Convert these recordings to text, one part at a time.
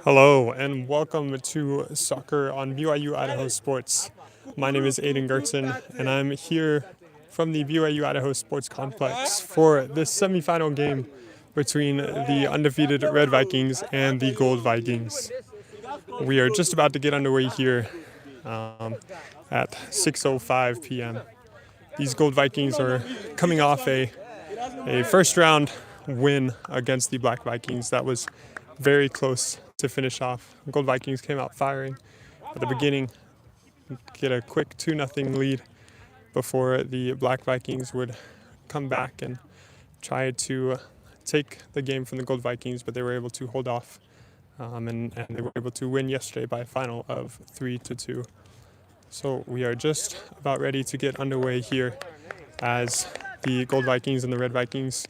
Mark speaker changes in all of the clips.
Speaker 1: Hello and welcome to Soccer on BYU Idaho Sports. My name is Aiden Gertzen and I'm here from the BYU Idaho Sports Complex for this semifinal game between the undefeated Red Vikings and the Gold Vikings. We are just about to get underway here at 6:05 p.m. These Gold Vikings are coming off a first round win against the Black Vikings that was very close to finish off. The Gold Vikings came out firing at the beginning, get a quick 2-0 lead before the Black Vikings would come back and try to take the game from the Gold Vikings, but they were able to hold off and they were able to win yesterday by a final of 3-2. So we are just about ready to get underway here as the Gold Vikings and the Red Vikings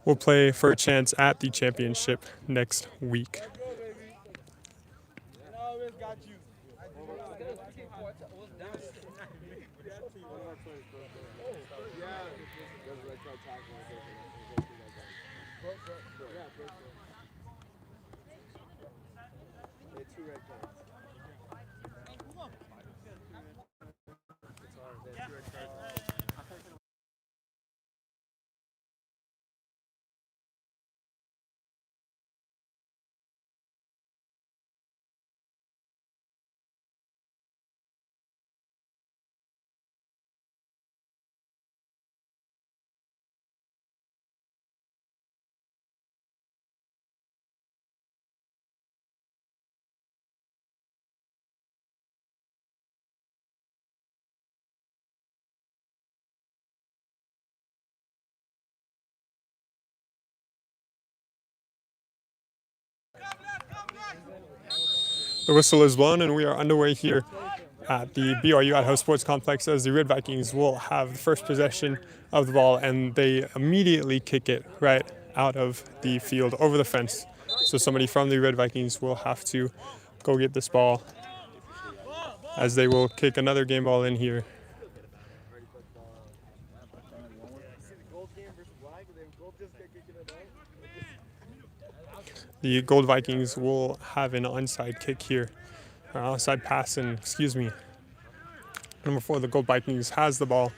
Speaker 1: will play for a chance at the championship next week. The whistle is blown and we are underway here at the BYU Idaho Sports Complex as the Red Vikings will have the first possession of the ball and they immediately kick it right out of the field over the fence. So somebody from the Red Vikings will have to go get this ball as they will kick another game ball in here. The Gold Vikings will have an onside kick here, onside pass, and number 4, the Gold Vikings has the ball,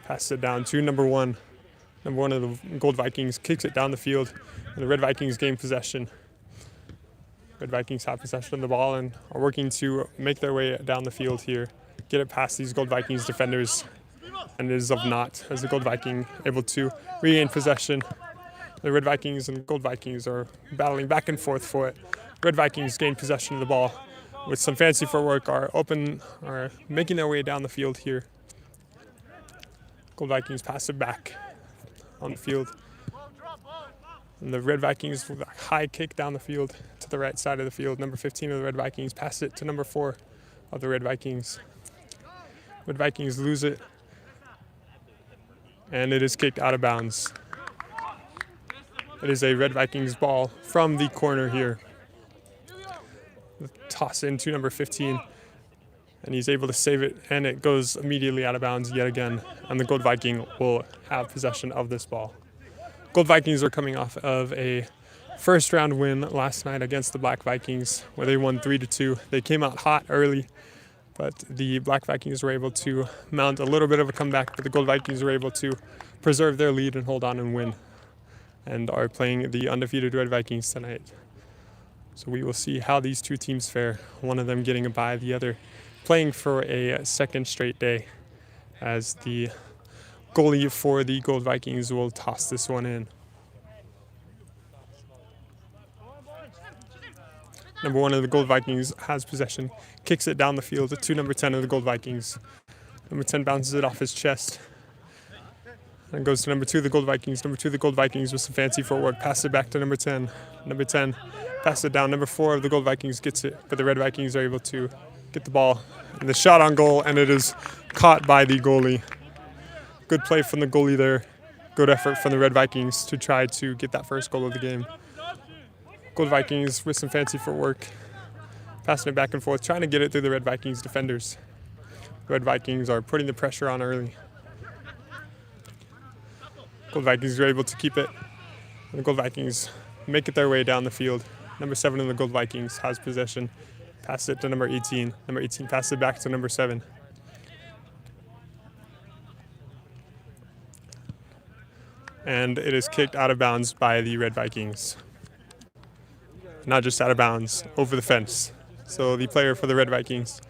Speaker 1: passes it down to number 1. Number 1 of the Gold Vikings kicks it down the field, and the Red Vikings gain possession. Red Vikings have possession of the ball and are working to make their way down the field here, get it past these Gold Vikings defenders, and it is of naught as the Gold Viking able to regain possession. The Red Vikings and Gold Vikings are battling back and forth for it. Red Vikings gain possession of the ball with some fancy footwork, are making their way down the field here. Gold Vikings pass it back on the field. And the Red Vikings with a high kick down the field to the right side of the field. Number 15 of the Red Vikings pass it to number 4 of the Red Vikings. Red Vikings lose it, and it is kicked out of bounds. It is a Red Vikings ball from the corner here. Toss into number 15, and he's able to save it, and it goes immediately out of bounds yet again, and the Gold Viking will have possession of this ball. Gold Vikings are coming off of a first-round win last night against the Black Vikings, where they won 3-2. They came out hot early, but the Black Vikings were able to mount a little bit of a comeback, but the Gold Vikings were able to preserve their lead and hold on and win, and are playing the undefeated Red Vikings tonight. So we will see how these two teams fare, one of them getting a bye, the other playing for a second straight day, as the goalie for the Gold Vikings will toss this one in. Number 1 of the Gold Vikings has possession, kicks it down the field to number 10 of the Gold Vikings. Number 10 bounces it off his chest and goes to number 2 of the Gold Vikings. Number 2 of the Gold Vikings with some fancy footwork, passes it back to number 10. Number 10 passes it down. Number 4 of the Gold Vikings gets it, but the Red Vikings are able to get the ball. And the shot on goal, and it is caught by the goalie. Good play from the goalie there. Good effort from the Red Vikings to try to get that first goal of the game. Gold Vikings with some fancy footwork, passing it back and forth, trying to get it through the Red Vikings defenders. The Red Vikings are putting the pressure on early. Gold Vikings are able to keep it. And the Gold Vikings make it their way down the field. Number 7 of the Gold Vikings has possession. Passes it to number 18. Number 18 passes it back to number 7. And it is kicked out of bounds by the Red Vikings. Not just out of bounds, over the fence. So the player for the Red Vikings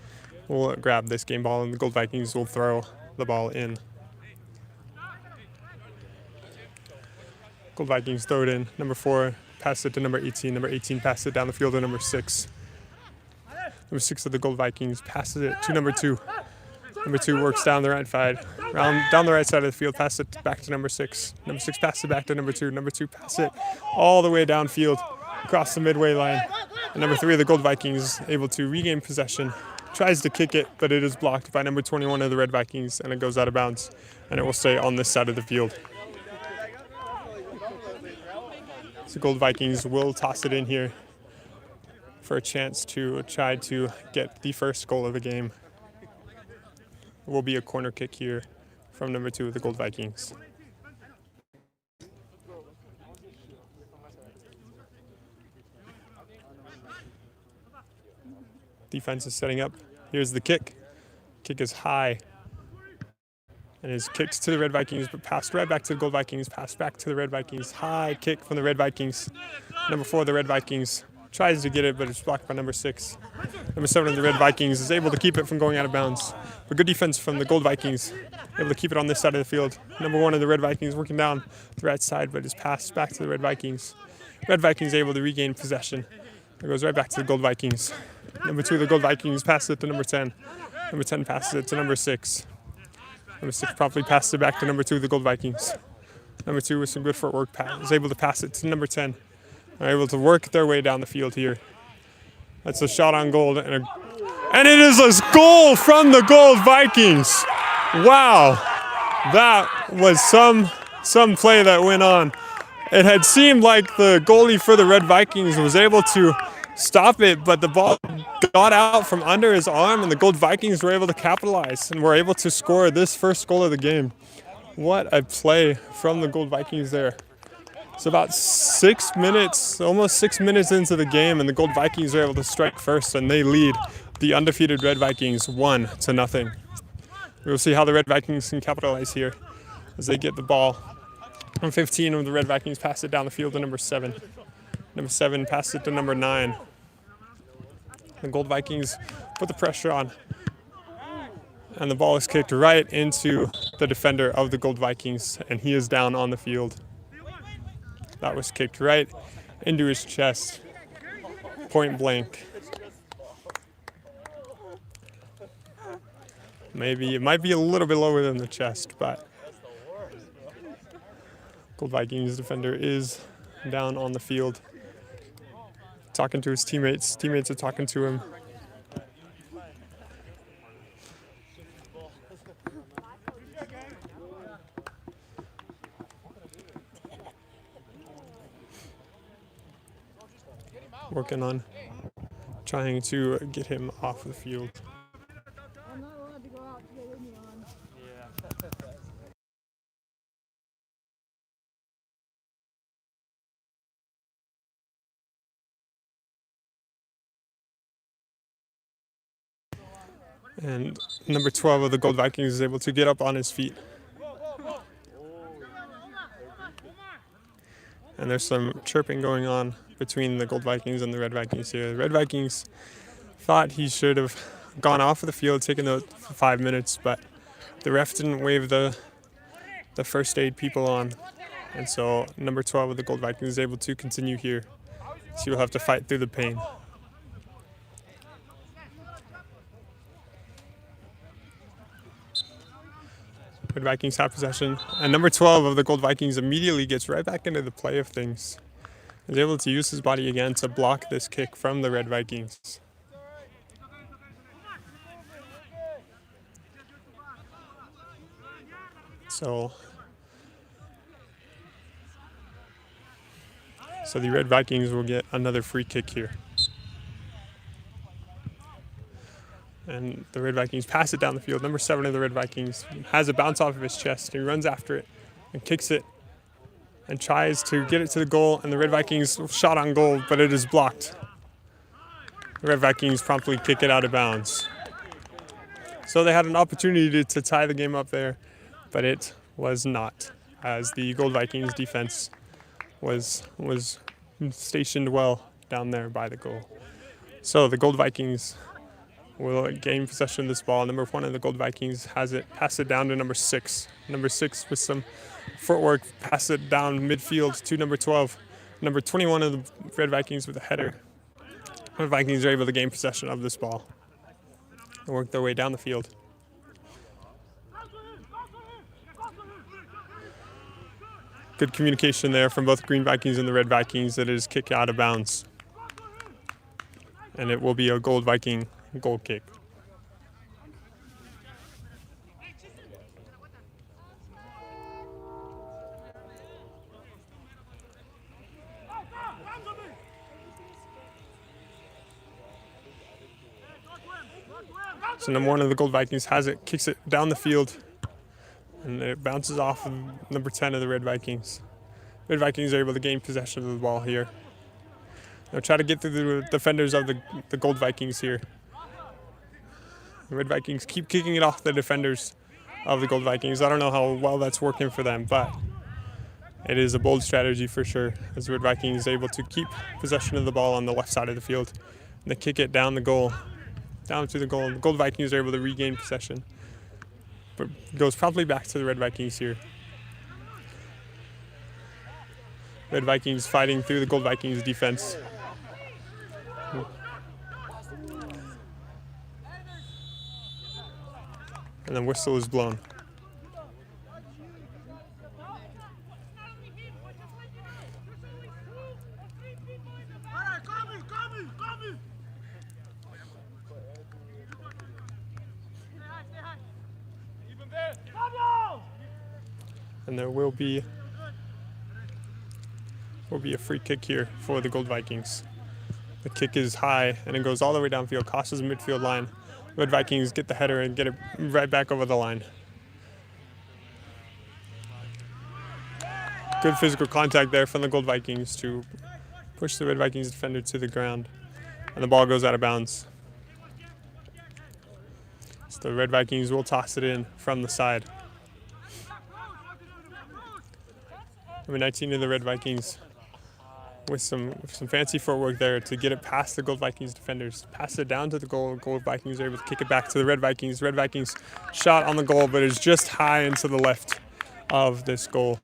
Speaker 1: will grab this game ball and the Gold Vikings will throw the ball in. Gold Vikings throw it in. Number 4 passes it to number 18. Number 18 passes it down the field to number 6. Number 6 of the Gold Vikings passes it to number 2. Number 2 works down the right side, down the right side of the field, passes it back to number 6. Number 6 passes it back to number 2. Number 2 passes it all the way downfield, across the midway line. And number 3 of the Gold Vikings able to regain possession, tries to kick it, but it is blocked by number 21 of the Red Vikings, and it goes out of bounds, and it will stay on this side of the field. So Gold Vikings will toss it in here for a chance to try to get the first goal of the game. It will be a corner kick here from number 2 of the Gold Vikings. Defense is setting up. Here's the kick. Kick is high. And his kicks to the Red Vikings, but passed right back to the Gold Vikings, passed back to the Red Vikings. High kick from the Red Vikings. Number 4 of the Red Vikings tries to get it, but it's blocked by number 6. Number 7 of the Red Vikings is able to keep it from going out of bounds. But good defense from the Gold Vikings, able to keep it on this side of the field. Number 1 of the Red Vikings working down the right side, but is passed back to the Red Vikings. Red Vikings able to regain possession. It goes right back to the Gold Vikings. Number 2 of the Gold Vikings passes it to number 10. Number 10 passes it to number 6. Number 6 promptly passes it back to number 2 of the Gold Vikings. Number 2 with some good footwork is able to pass it to number 10. They're able to work their way down the field here. That's a shot on goal, and it is a goal from the Gold Vikings. Wow, that was some play that went on. It had seemed like the goalie for the Red Vikings was able to stop it, but the ball got out from under his arm, and the Gold Vikings were able to capitalize and were able to score this first goal of the game. What a play from the Gold Vikings there. It's about 6 minutes, almost 6 minutes into the game, and the Gold Vikings are able to strike first, and they lead the undefeated Red Vikings 1-0. We'll see how the Red Vikings can capitalize here as they get the ball. Number 15 of the Red Vikings pass it down the field to number 7. Number 7 passes it to number 9. The Gold Vikings put the pressure on, and the ball is kicked right into the defender of the Gold Vikings, and he is down on the field. That was kicked right into his chest, point blank. Maybe it might be a little bit lower than the chest, but Gold Vikings defender is down on the field, talking to his teammates. Teammates are talking to him. Working on trying to get him off the field.
Speaker 2: I'm not allowed to go out to get me on.
Speaker 1: And number 12 of the Gold Vikings is able to get up on his feet. And there's some chirping going on between the Gold Vikings and the Red Vikings here. The Red Vikings thought he should have gone off of the field, taken the 5 minutes, but the ref didn't wave the first aid people on. And so number 12 of the Gold Vikings is able to continue here. So he'll have to fight through the pain. Red Vikings have possession, and number 12 of the Gold Vikings immediately gets right back into the play of things. He's able to use his body again to block this kick from the Red Vikings. So the Red Vikings will get another free kick here. And the Red Vikings pass it down the field. Number 7 of the Red Vikings has a bounce off of his chest. He runs after it and kicks it. and tries to get it to the goal, and the Red Vikings shot on goal, but it is blocked. The Red Vikings promptly kick it out of bounds. So they had an opportunity to tie the game up there, but it was not, as the Gold Vikings defense was stationed well down there by the goal. So the Gold Vikings will gain possession of this ball. Number 1 of the Gold Vikings has it, pass it down to number 6. Number 6 with some footwork, pass it down midfield to number 12. Number 21 of the Red Vikings with a header. The Vikings are able to gain possession of this ball and work their way down the field. Good communication there from both Green Vikings and the Red Vikings. That is kicked out of bounds. And it will be a Gold Viking goal kick. So number 1 of the Gold Vikings has it, kicks it down the field, and it bounces off of number 10 of the Red Vikings. Red Vikings are able to gain possession of the ball here. They'll try to get through the defenders of the Gold Vikings here. The Red Vikings keep kicking it off the defenders of the Gold Vikings. I don't know how well that's working for them, but it is a bold strategy for sure, as the Red Vikings is able to keep possession of the ball on the left side of the field. And they kick it down the goal, down to the goal. And the Gold Vikings are able to regain possession, but it goes probably back to the Red Vikings here. Red Vikings fighting through the Gold Vikings defense. And the whistle is blown. And there will be a free kick here for the Gold Vikings. The kick is high and it goes all the way downfield, crosses the midfield line. Red Vikings get the header and get it right back over the line. Good physical contact there from the Gold Vikings to push the Red Vikings defender to the ground. And the ball goes out of bounds. So the Red Vikings will toss it in from the side. Number 19 of the Red Vikings with some fancy footwork there to get it past the Gold Vikings defenders. Pass it down to the goal. Gold Vikings are able to kick it back to the Red Vikings. Red Vikings shot on the goal, but it's just high into the left of this goal,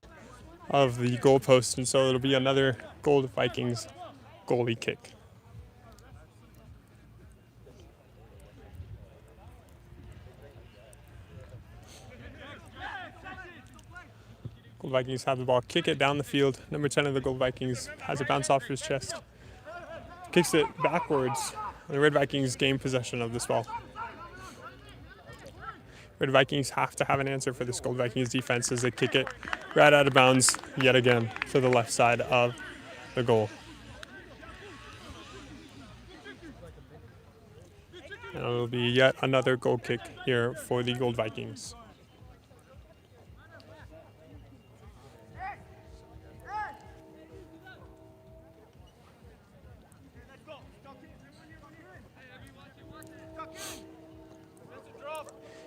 Speaker 1: of the goal post. And so it'll be another Gold Vikings goalie kick. Gold Vikings have the ball, kick it down the field. Number 10 of the Gold Vikings has it bounce off his chest, kicks it backwards, and the Red Vikings gain possession of this ball. Red Vikings have to have an answer for this Gold Vikings defense as they kick it right out of bounds yet again to the left side of the goal. And it will be yet another goal kick here for the Gold Vikings.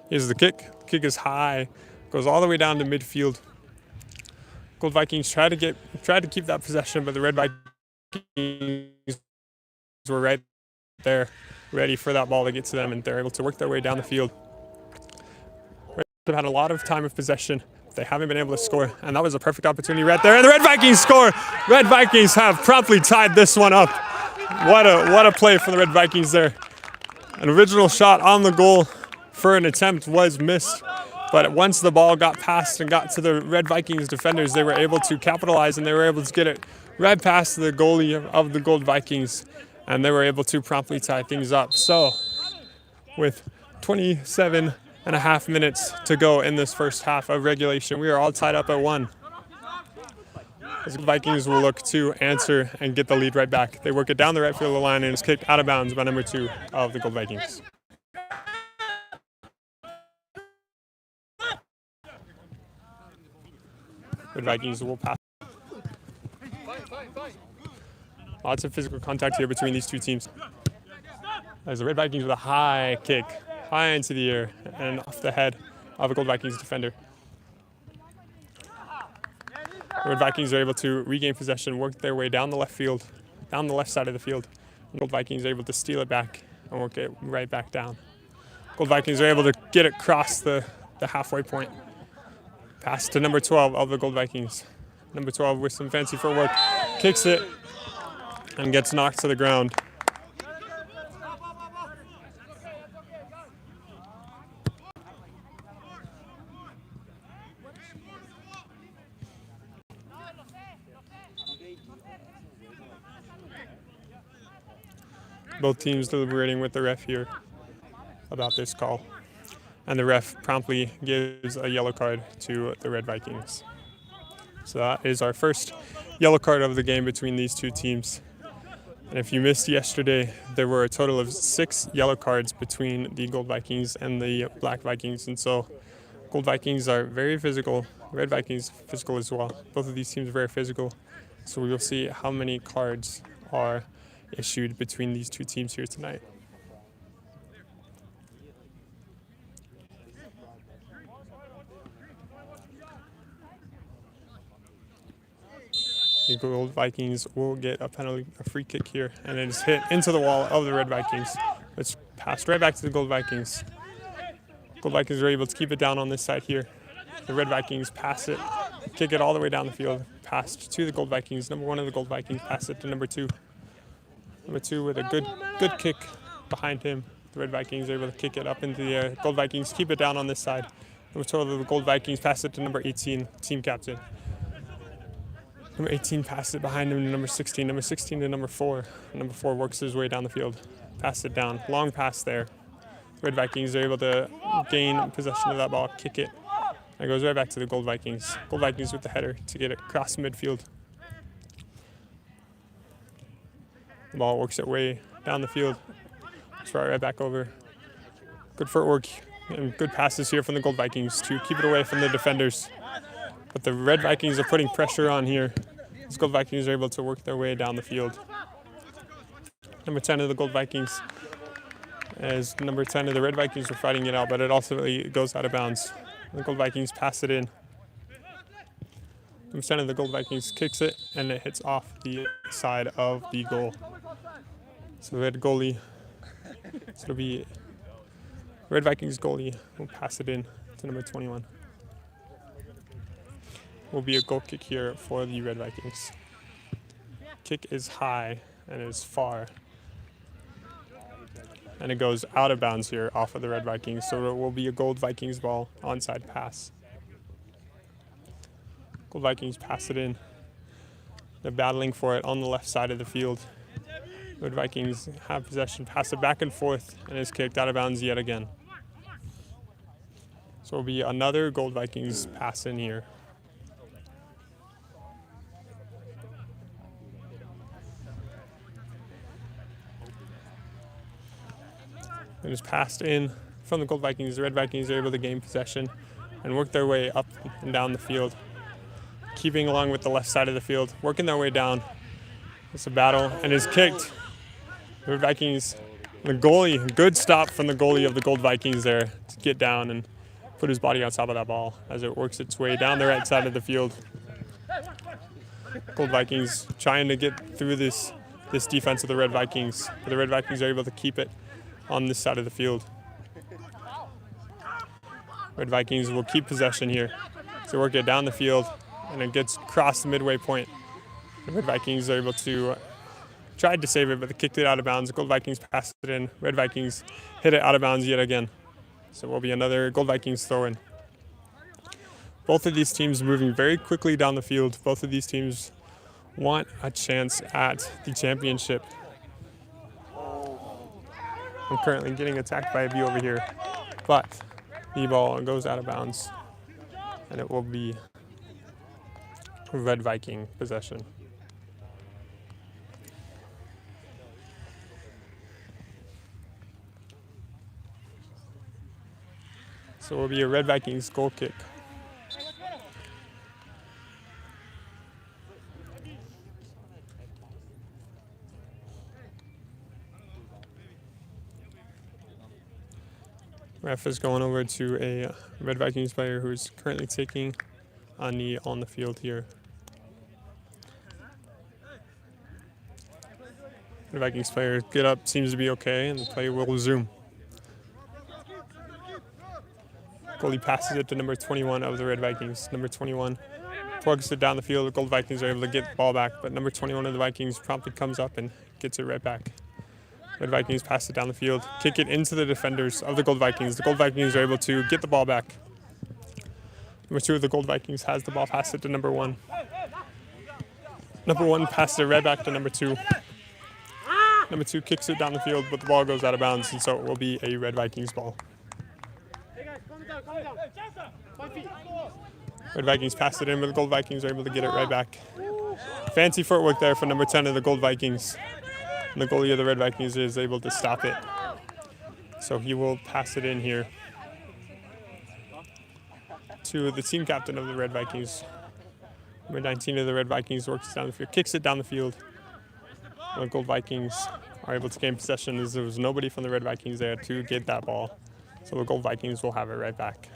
Speaker 1: Here's the kick. Kick is high, goes all the way down to midfield. Gold Vikings try to keep that possession, but the Red Vikings were right there, ready for that ball to get to them, and they're able to work their way down the field. They've had a lot of time of possession. They haven't been able to score, and that was a perfect opportunity right there. And the Red Vikings score. Red Vikings have promptly tied this one up. What a play for the Red Vikings there. An original shot on the goal for an attempt was missed, but once the ball got past and got to the Red Vikings defenders, they were able to capitalize and they were able to get it right past the goalie of the Gold Vikings, and they were able to promptly tie things up. So with 27 and a half minutes to go in this first half of regulation, we are all tied up at 1. The Vikings will look to answer and get the lead right back. They work it down the right field line and it's kicked out of bounds by number 2 of the Gold Vikings. Red Vikings will pass. Lots of physical contact here between these two teams. As the Red Vikings with a high kick, high into the air and off the head of a Gold Vikings defender. The Red Vikings are able to regain possession, work their way down the left field, down the left side of the field. The Gold Vikings are able to steal it back and work it right back down. Gold Vikings are able to get it across the halfway point. Pass to number 12 of the Gold Vikings. Number 12 with some fancy footwork, kicks it and gets knocked to the ground. Both teams deliberating with the ref here about this call. And the ref promptly gives a yellow card to the Red Vikings. So that is our first yellow card of the game between these two teams. And if you missed yesterday, there were a total of 6 yellow cards between the Gold Vikings and the Black Vikings. And so Gold Vikings are very physical, Red Vikings physical as well. Both of these teams are very physical. So we will see how many cards are issued between these two teams here tonight. The Gold Vikings will get a penalty, a free kick here, and it is hit into the wall of the Red Vikings. It's passed right back to the Gold Vikings. Gold Vikings are able to keep it down on this side here. The Red Vikings pass it, kick it all the way down the field, passed to the Gold Vikings. Number 1 of the Gold Vikings pass it to number 2. Number 2 with a good kick behind him. The Red Vikings are able to kick it up into the air. Gold Vikings keep it down on this side. Number 12 of the Gold Vikings pass it to number 18, team captain. Number 18 passes it behind him to number 16. Number 16 to number 4. Number 4 works his way down the field. Pass it down. Long pass there. Red Vikings are able to gain possession of that ball, kick it. And it goes right back to the Gold Vikings. Gold Vikings with the header to get it across midfield. The ball works its way down the field. It's right back over. Good footwork and good passes here from the Gold Vikings to keep it away from the defenders. But the Red Vikings are putting pressure on here. The Gold Vikings are able to work their way down the field. Number 10 of the Gold Vikings, as number 10 of the Red Vikings were fighting it out, but it ultimately goes out of bounds. The Gold Vikings pass it in. Number 10 of the Gold Vikings kicks it, and it hits off the side of the goal. So the Red goalie, so it'll be Red Vikings goalie will pass it in to number 21. Will be a goal kick here for the Red Vikings. Kick is high and is far. And it goes out of bounds here off of the Red Vikings. So it will be a Gold Vikings ball onside pass. Gold Vikings pass it in. They're battling for it on the left side of the field. Red Vikings have possession, pass it back and forth, and is kicked out of bounds yet again. So it will be another Gold Vikings pass in here. It is passed in from the Gold Vikings. The Red Vikings are able to gain possession and work their way up and down the field, keeping along with the left side of the field, working their way down. It's a battle and is kicked. The Red Vikings, the goalie, good stop from the goalie of the Gold Vikings there to get down and put his body on top of that ball as it works its way down the right side of the field. Gold Vikings trying to get through this defense of the Red Vikings, but the Red Vikings are able to keep it on this side of the field. Red Vikings will keep possession here. So work it down the field, and it gets across the midway point. The Red Vikings are able to tried to save it, but they kicked it out of bounds. Gold Vikings passed it in. Red Vikings hit it out of bounds yet again. So it will be another Gold Vikings throw-in. Both of these teams moving very quickly down the field. Both of these teams want a chance at the championship. I'm currently getting attacked by a bee over here, but the ball goes out of bounds, and it will be Red Viking possession. So it will be a Red Vikings goal kick. Ref is going over to a Red Vikings player who's currently taking a knee on the field here. The Vikings player get up, seems to be okay, and the play will resume. Goalie passes it to number 21 of the Red Vikings. Number 21 plugs it down the field. The Gold Vikings are able to get the ball back, but number 21 of the Vikings promptly comes up and gets it right back. Red Vikings pass it down the field, kick it into the defenders of the Gold Vikings. The Gold Vikings are able to get the ball back. Number 2 of the Gold Vikings has the ball, pass it to number 1. Number 1 passes it right back to number 2. Number 2 kicks it down the field, but the ball goes out of bounds, and so it will be a Red Vikings ball. Red Vikings pass it in, but the Gold Vikings are able to get it right back. Fancy footwork there for number 10 of the Gold Vikings. And the goalie of the Red Vikings is able to stop it. So he will pass it in here to the team captain of the Red Vikings. Number 19 of the Red Vikings works down the field, kicks it down the field. The Gold Vikings are able to gain possession as there was nobody from the Red Vikings there to get that ball. So the Gold Vikings will have it right back.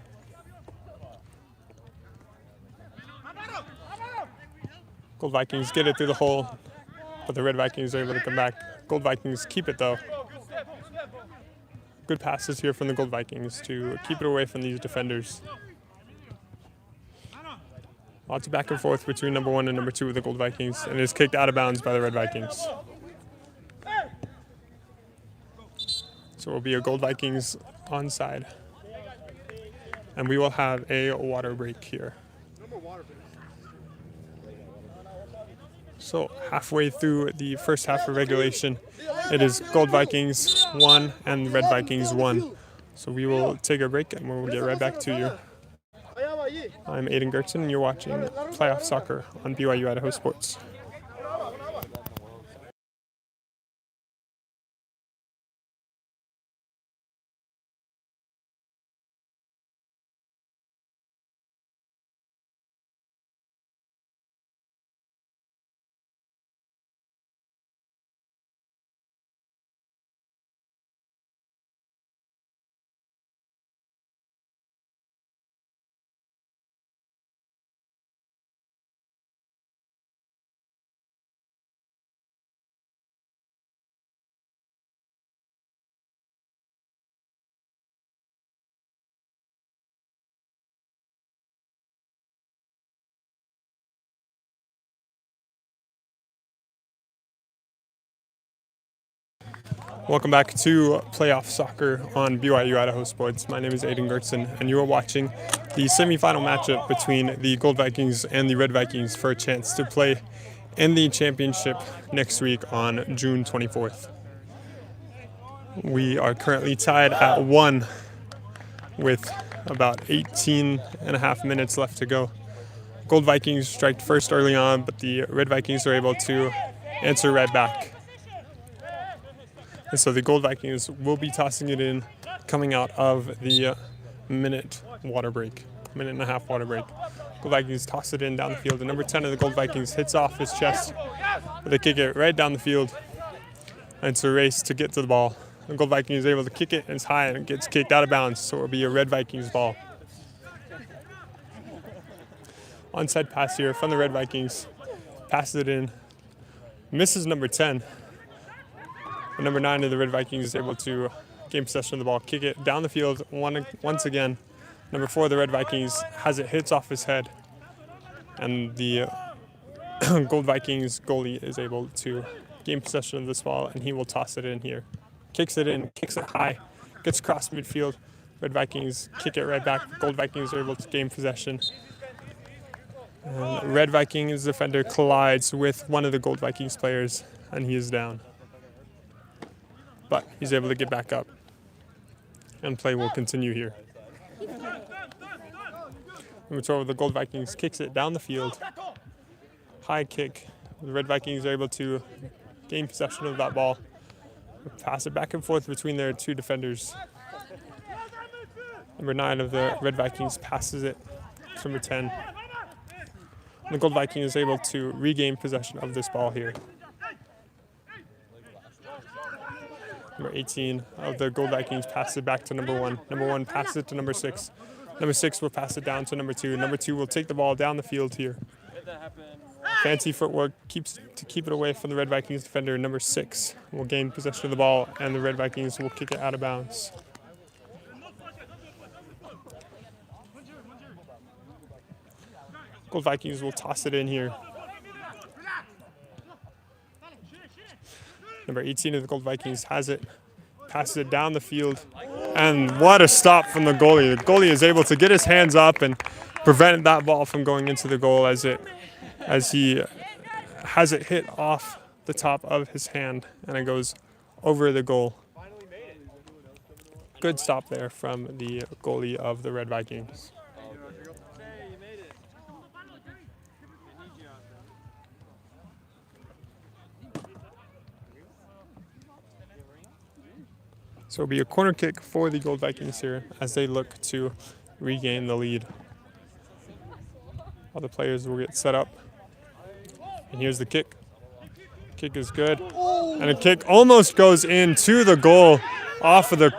Speaker 1: Gold Vikings get it through the hole, but the Red Vikings are able to come back. Gold Vikings keep it though. Good passes here from the Gold Vikings to keep it away from these defenders. Lots of back and forth between number 1 and number 2 of the Gold Vikings, and it is kicked out of bounds by the Red Vikings. So it will be a Gold Vikings onside. And we will have a water break here. So halfway through the first half of regulation, it is Gold Vikings 1 and Red Vikings 1. So we will take a break and we'll get right back to you. I'm Aiden Gertson and you're watching Playoff Soccer on BYU Idaho Sports. Welcome back to Playoff Soccer on BYU Idaho Sports. My name is Aiden Gertson, and you are watching the semifinal matchup between the Gold Vikings and the Red Vikings for a chance to play in the championship next week on June 24th. We are currently tied at 1 with about 18 and a half minutes left to go. Gold Vikings striked first early on, but the Red Vikings are able to answer right back. And so the Gold Vikings will be tossing it in coming out of the minute and a half water break. Gold Vikings toss it in down the field. And number 10 of the Gold Vikings hits off his chest. But they kick it right down the field. And it's a race to get to the ball. The Gold Vikings is able to kick it, and it's high, and it gets kicked out of bounds. So it will be a Red Vikings ball. Onside pass here from the Red Vikings. Passes it in. Misses number 10. But number 9 of the Red Vikings is able to gain possession of the ball, kick it down the field once again. Number 4 of the Red Vikings has it, hits off his head. And the Gold Vikings goalie is able to gain possession of this ball, and he will toss it in here. Kicks it in, kicks it high, gets across midfield. Red Vikings kick it right back. Gold Vikings are able to gain possession. And Red Vikings defender collides with one of the Gold Vikings players, and he is down. But he's able to get back up, and play will continue here. Number 12 of the Gold Vikings kicks it down the field. High kick. The Red Vikings are able to gain possession of that ball. Pass it back and forth between their 2 defenders. Number 9 of the Red Vikings passes it to number 10. And the Gold Viking is able to regain possession of this ball here. Number 18 of the Gold Vikings passes it back to number 1. Number 1 passes it to number 6. Number 6 will pass it down to number 2. Number 2 will take the ball down the field here. Fancy footwork keeps to keep it away from the Red Vikings defender. Number 6 will gain possession of the ball, and the Red Vikings will kick it out of bounds. Gold Vikings will toss it in here. Number 18 of the Gold Vikings has it, passes it down the field, and what a stop from the goalie. The goalie is able to get his hands up and prevent that ball from going into the goal as he has it hit off the top of his hand and it goes over the goal. Good stop there from the goalie of the Red Vikings. So it'll be a corner kick for the Gold Vikings here as they look to regain the lead. All the players will get set up. And here's the kick. Kick is good. And a kick almost goes into the goal off of the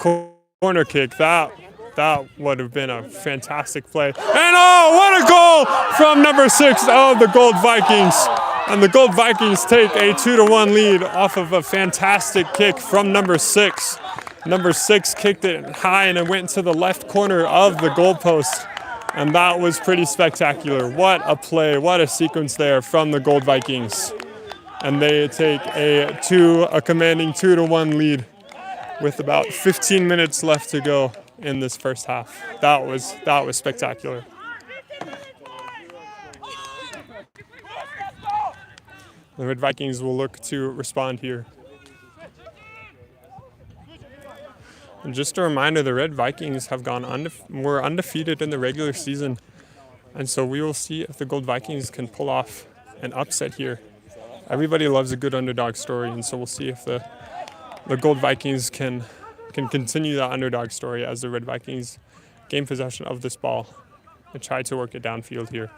Speaker 1: corner kick. That would have been a fantastic play. And oh, what a goal from number 6 of the Gold Vikings. And the Gold Vikings take a 2-1 lead off of a fantastic kick from number 6. Number 6 kicked it high and it went to the left corner of the goalpost. And that was pretty spectacular. What a play, what a sequence there from the Gold Vikings. And they take a commanding 2-1 lead with about 15 minutes left to go in this first half. That was spectacular. The Red Vikings will look to respond here. And just a reminder, the Red Vikings have were undefeated in the regular season. And so we will see if the Gold Vikings can pull off an upset here. Everybody loves a good underdog story, and so we'll see if the Gold Vikings can continue that underdog story as the Red Vikings gain possession of this ball and try to work it downfield here.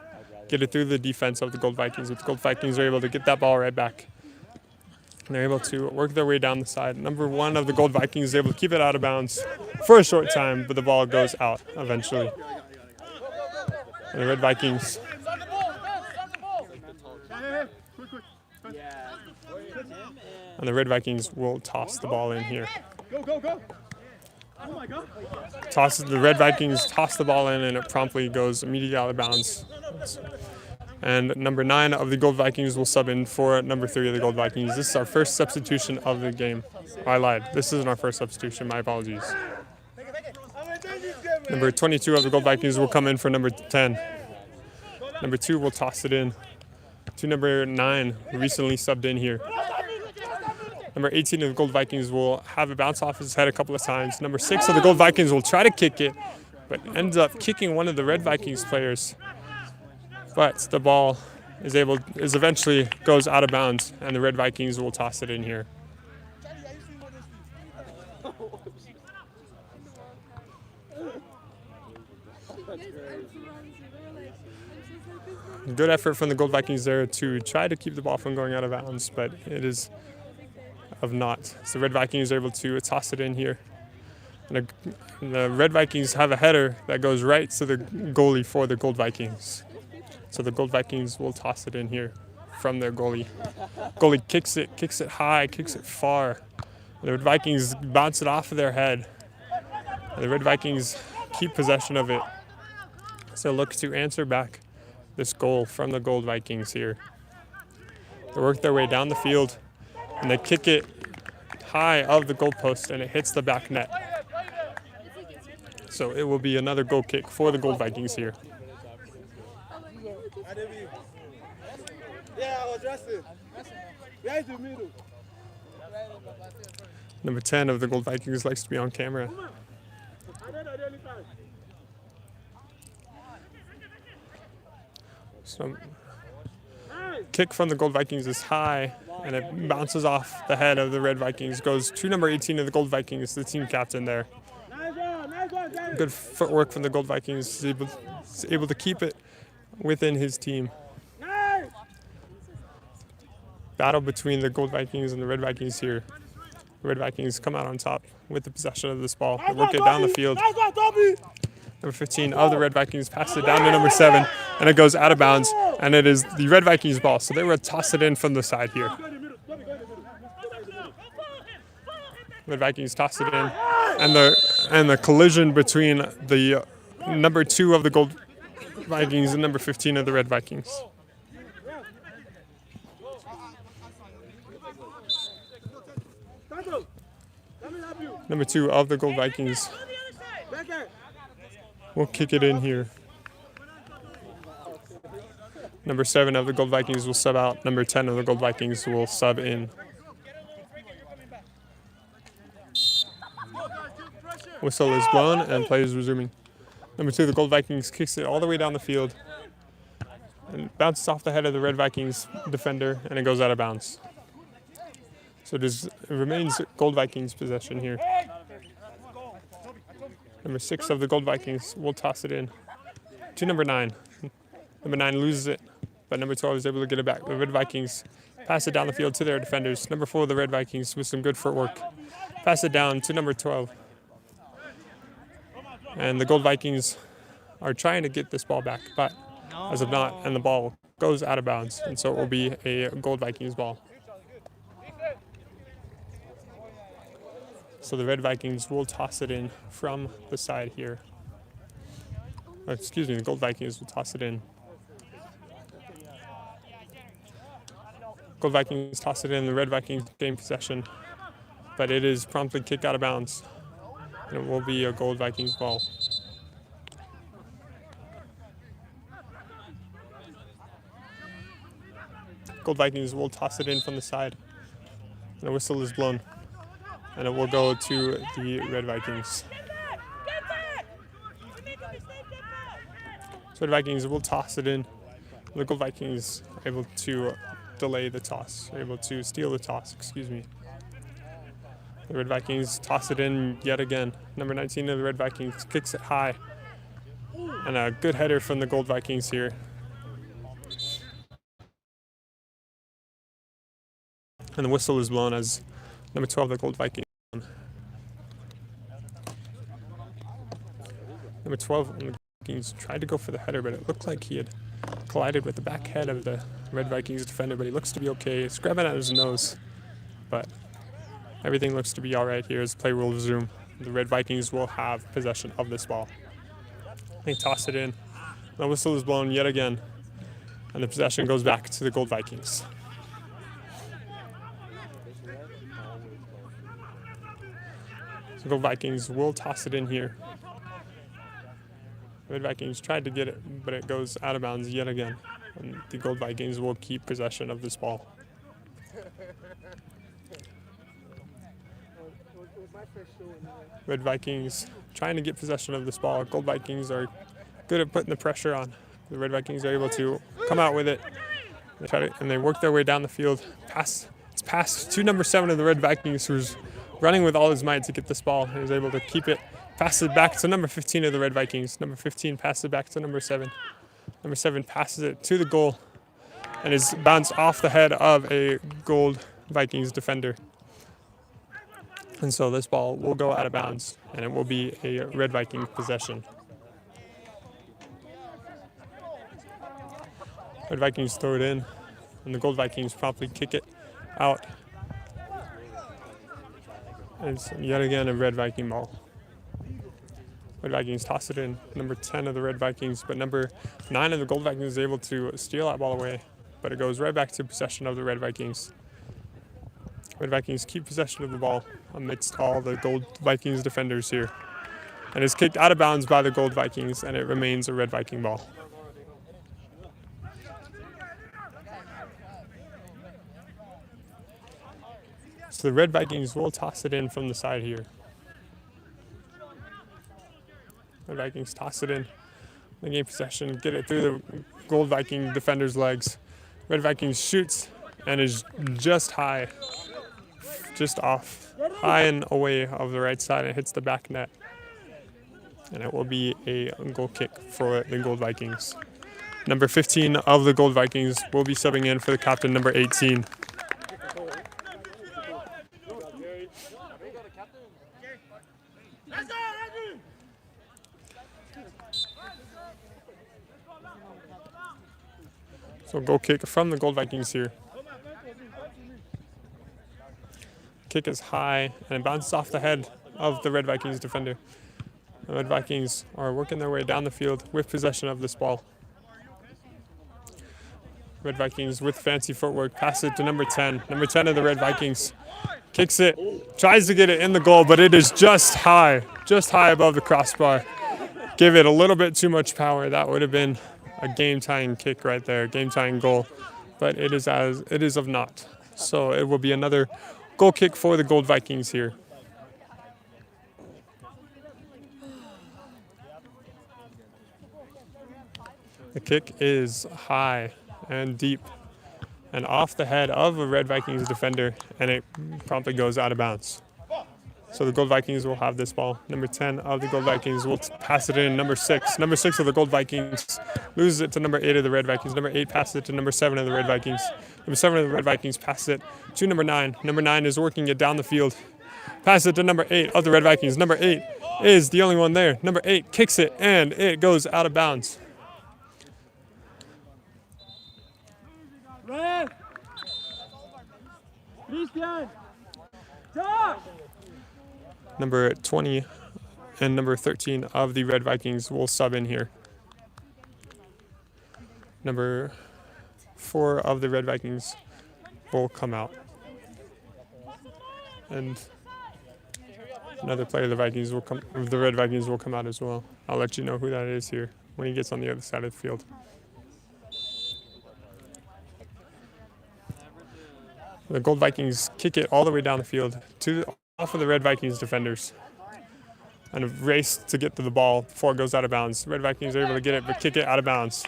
Speaker 1: Get it through the defense of the Gold Vikings. But the Gold Vikings are able to get that ball right back. And they're able to work their way down the side. Number 1 of the Gold Vikings is able to keep it out of bounds for a short time, but the ball goes out eventually. And the Red Vikings will toss the ball in here. The Red Vikings toss the ball in and it promptly goes immediately out of bounds. And number 9 of the Gold Vikings will sub in for number 3 of the Gold Vikings. This is our first substitution of the game. I lied. This isn't our first substitution. My apologies. Number 22 of the Gold Vikings will come in for number 10. Number 2 will toss it in to number 9, who recently subbed in here. Number 18 of the Gold Vikings will have it bounce off his head a couple of times. Number 6 of the Gold Vikings will try to kick it, but ends up kicking one of the Red Vikings players. But the ball is eventually goes out of bounds, and the Red Vikings will toss it in here. Good effort from the Gold Vikings there to try to keep the ball from going out of bounds, but it is of naught. So the Red Vikings are able to toss it in here. And the Red Vikings have a header that goes right to the goalie for the Gold Vikings. So the Gold Vikings will toss it in here from their goalie. Goalie kicks it high, kicks it far. The Red Vikings bounce it off of their head. And the Red Vikings keep possession of it. So look to answer back this goal from the Gold Vikings here. They work their way down the field and they kick it high of the goalpost and it hits the back net. So it will be another goal kick for the Gold Vikings here. Number 10 of the Gold Vikings likes to be on camera. So, kick from the Gold Vikings is high, and it bounces off the head of the Red Vikings. Goes to number 18 of the Gold Vikings, the team captain there. Good footwork from the Gold Vikings. He's able to keep it within his team. Battle between the Gold Vikings and the Red Vikings here. The Red Vikings come out on top with the possession of this ball. They work it down the field. Number 15 of the Red Vikings passes it down to number 7, and it goes out of bounds, and it is the Red Vikings ball. So they will toss it in from the side here. Red Vikings toss it in, and the collision between the number 2 of the Gold Vikings and number 15 of the Red Vikings. Number 2 of the Gold Vikings will kick it in here. Number 7 of the Gold Vikings will sub out. Number 10 of the Gold Vikings will sub in. Whistle is blown and play is resuming. Number 2 of the Gold Vikings kicks it all the way down the field and bounces off the head of the Red Vikings defender, and it goes out of bounds. So it remains Gold Vikings possession here. Number 6 of the Gold Vikings will toss it in to number 9. Number 9 loses it, but number 12 is able to get it back. The Red Vikings pass it down the field to their defenders. Number 4 of the Red Vikings with some good footwork pass it down to number 12. And the Gold Vikings are trying to get this ball back, but as of not, and the ball goes out of bounds, and so it will be a Gold Vikings ball. So the Red Vikings will toss it in from the side here. The Gold Vikings will toss it in. Gold Vikings toss it in, the Red Vikings gain possession, but it is promptly kicked out of bounds, and it will be a Gold Vikings ball. Gold Vikings will toss it in from the side, and a whistle is blown, and it will go to the Red Vikings. So Red Vikings will toss it in. The Gold Vikings are able to delay the toss, able to steal the toss, The Red Vikings toss it in yet again. Number 19 of the Red Vikings kicks it high, and a good header from the Gold Vikings here. And the whistle is blown as number 12 of the Gold Vikings. Number 12 of the Vikings tried to go for the header, but it looked like he had collided with the back head of the Red Vikings defender, but he looks to be okay. He's grabbing at his nose, but everything looks to be all right here as play will resume. The Red Vikings will have possession of this ball. They toss it in. The whistle is blown yet again, and the possession goes back to the Gold Vikings. The Gold Vikings will toss it in here. The Red Vikings tried to get it, but it goes out of bounds yet again. And the Gold Vikings will keep possession of this ball. Red Vikings trying to get possession of this ball. Gold Vikings are good at putting the pressure on. The Red Vikings are able to come out with it. They work their way down the field. It's passed to number 7 of the Red Vikings, who's running with all his might to get this ball. He was able to keep it, pass it back to number 15 of the Red Vikings. Number 15 passes it back to number 7. Number 7 passes it to the goal and is bounced off the head of a Gold Vikings defender. And so this ball will go out of bounds, and it will be a Red Viking possession. Red Vikings throw it in, and the Gold Vikings promptly kick it out. It's yet again a Red Viking ball. Red Vikings toss it in. Number 10 of the Red Vikings, but number 9 of the Gold Vikings is able to steal that ball away, but it goes right back to possession of the Red Vikings. Red Vikings keep possession of the ball amidst all the Gold Vikings defenders here. And is kicked out of bounds by the Gold Vikings, and it remains a Red Viking ball. So the Red Vikings will toss it in from the side here. Red Vikings toss it in. They gain possession, get it through the Gold Viking defender's legs. Red Vikings shoots and is just high, just off, high and away of the right side, and hits the back net. And it will be a goal kick for the Gold Vikings. Number 15 of the Gold Vikings will be subbing in for the captain, number 18. So goal kick from the Gold Vikings here. Kick is high and it bounces off the head of the Red Vikings defender. The Red Vikings are working their way down the field with possession of this ball. Red Vikings with fancy footwork pass it to number 10. Number 10 of the Red Vikings kicks it, tries to get it in the goal, but it is just high above the crossbar. Give it a little bit too much power. That would have been a game-tying kick right there, game-tying goal, but it is of naught. So it will be another goal kick for the Gold Vikings here. The kick is high and deep and off the head of a Red Vikings defender, and it promptly goes out of bounds. So the Gold Vikings will have this ball. Number 10 of the Gold Vikings will pass it in. Number 6 of the Gold Vikings loses it to number 8 of the Red Vikings. Number 8 passes it to number 7 of the Red Vikings. Number 7 of the Red Vikings passes it to number 9. Number 9 is working it down the field. Pass it to number 8 of the Red Vikings. Number 8 is the only one there. Number 8 kicks it, and it goes out of bounds. Number 20 and number 13 of the Red Vikings will sub in here. Number 4 of the Red Vikings will come out. And another player of the Red Vikings will come out as well. I'll let you know who that is here when he gets on the other side of the field. The Gold Vikings kick it all the way down the field off of the Red Vikings defenders. And a race to get to the ball before it goes out of bounds. The Red Vikings are able to get it, but kick it out of bounds.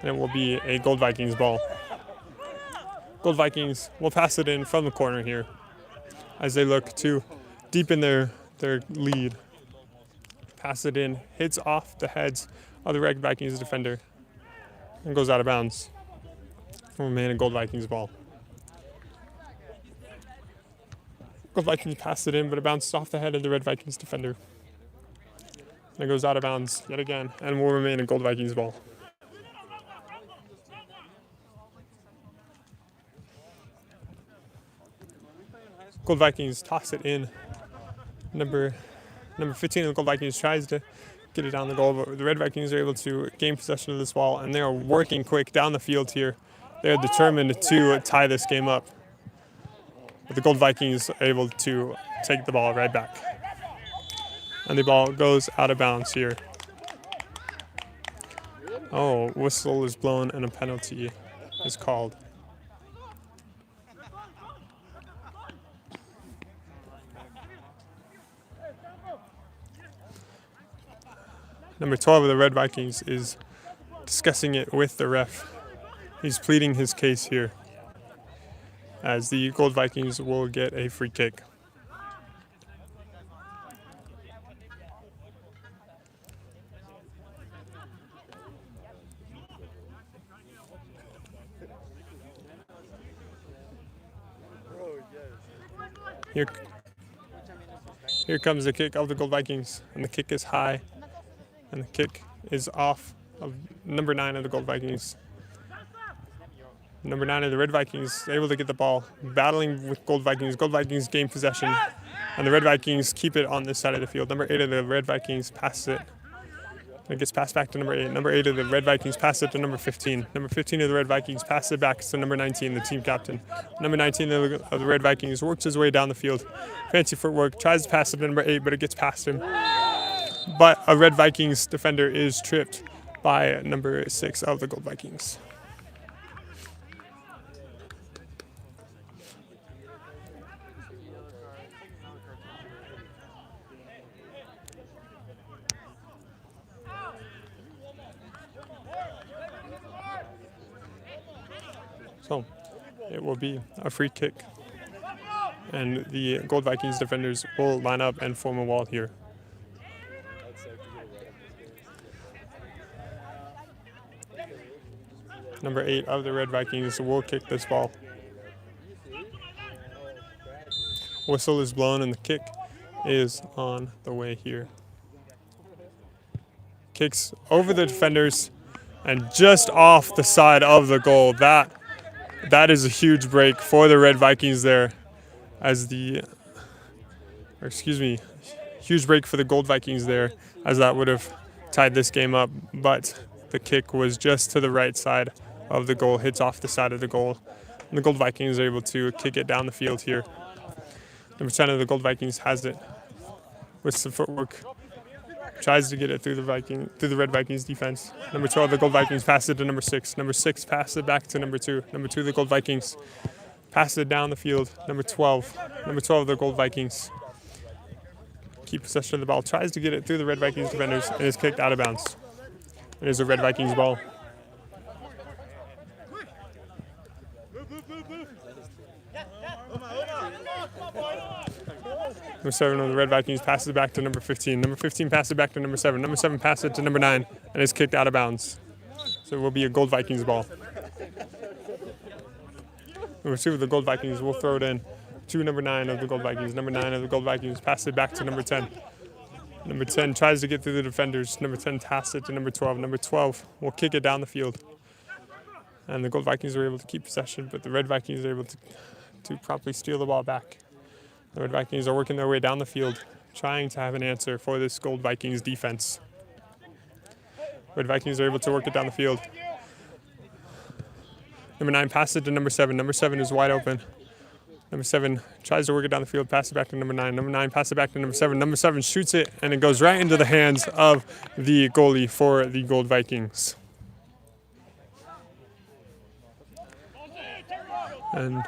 Speaker 1: And it will be a Gold Vikings ball. Gold Vikings will pass it in from the corner here as they look to deepen their lead. Pass it in, hits off the heads of the Red Vikings defender, and goes out of bounds. Will remain a Gold Vikings ball. Gold Vikings passed it in, but it bounced off the head of the Red Vikings defender. And it goes out of bounds yet again, and will remain a Gold Vikings ball. Gold Vikings toss it in. Number 15 of the Gold Vikings tries to get it down the goal, but the Red Vikings are able to gain possession of this ball, and they are working quick down the field here. They are determined to tie this game up. But the Gold Vikings are able to take the ball right back. And the ball goes out of bounds here. Oh, whistle is blown and a penalty is called. Number 12 of the Red Vikings is discussing it with the ref. He's pleading his case here, as the Gold Vikings will get a free kick. Here comes the kick of the Gold Vikings, and the kick is high, and the kick is off of number 9 of the Gold Vikings. Number 9 of the Red Vikings able to get the ball, battling with Gold Vikings. Gold Vikings gain possession, and the Red Vikings keep it on this side of the field. Number 8 of the Red Vikings passes it. It gets passed back to number 8. Number 8 of the Red Vikings passes it to number 15. Number 15 of the Red Vikings passes it back to number 19, the team captain. Number 19 of the Red Vikings works his way down the field. Fancy footwork, tries to pass it to number 8, but it gets past him. But a Red Vikings defender is tripped by number 6 of the Gold Vikings. So it will be a free kick, and the Gold Vikings defenders will line up and form a wall here. Number 8 of the Red Vikings will kick this ball. Whistle is blown and the kick is on the way here. Kicks over the defenders, and just off the side of the goal. That is a huge break for the Red Vikings there, huge break for the Gold Vikings there, as that would have tied this game up. But the kick was just to the right side of the goal, hits off the side of the goal, and the Gold Vikings are able to kick it down the field here. Number 10 of the Gold Vikings has it with some footwork. Tries to get it through the Red Vikings defense. Number 12, the Gold Vikings pass it to number 6. Number 6 passes it back to number 2. Number 2, the Gold Vikings pass it down the field. Number 12, the Gold Vikings keep possession of the ball. Tries to get it through the Red Vikings defenders and is kicked out of bounds. It is a Red Vikings ball. Number 7 of the Red Vikings passes it back to number 15. Number 15 passes it back to number 7. Number 7 passes it to number 9 and is kicked out of bounds. So it will be a Gold Vikings ball. Number 2 of the Gold Vikings will throw it in to number 9 of the Gold Vikings. Number 9 of the Gold Vikings passes it back to number 10. Number 10 tries to get through the defenders. Number 10 passes it to number 12. Number 12 will kick it down the field. And the Gold Vikings are able to keep possession, but the Red Vikings are able to promptly steal the ball back. The Red Vikings are working their way down the field, trying to have an answer for this Gold Vikings defense. Red Vikings are able to work it down the field. Number 9 passes it to number 7. Number 7 is wide open. Number 7 tries to work it down the field, pass it back to number 9. Number 9 passes it back to number 7. Number 7 shoots it, and it goes right into the hands of the goalie for the Gold Vikings. And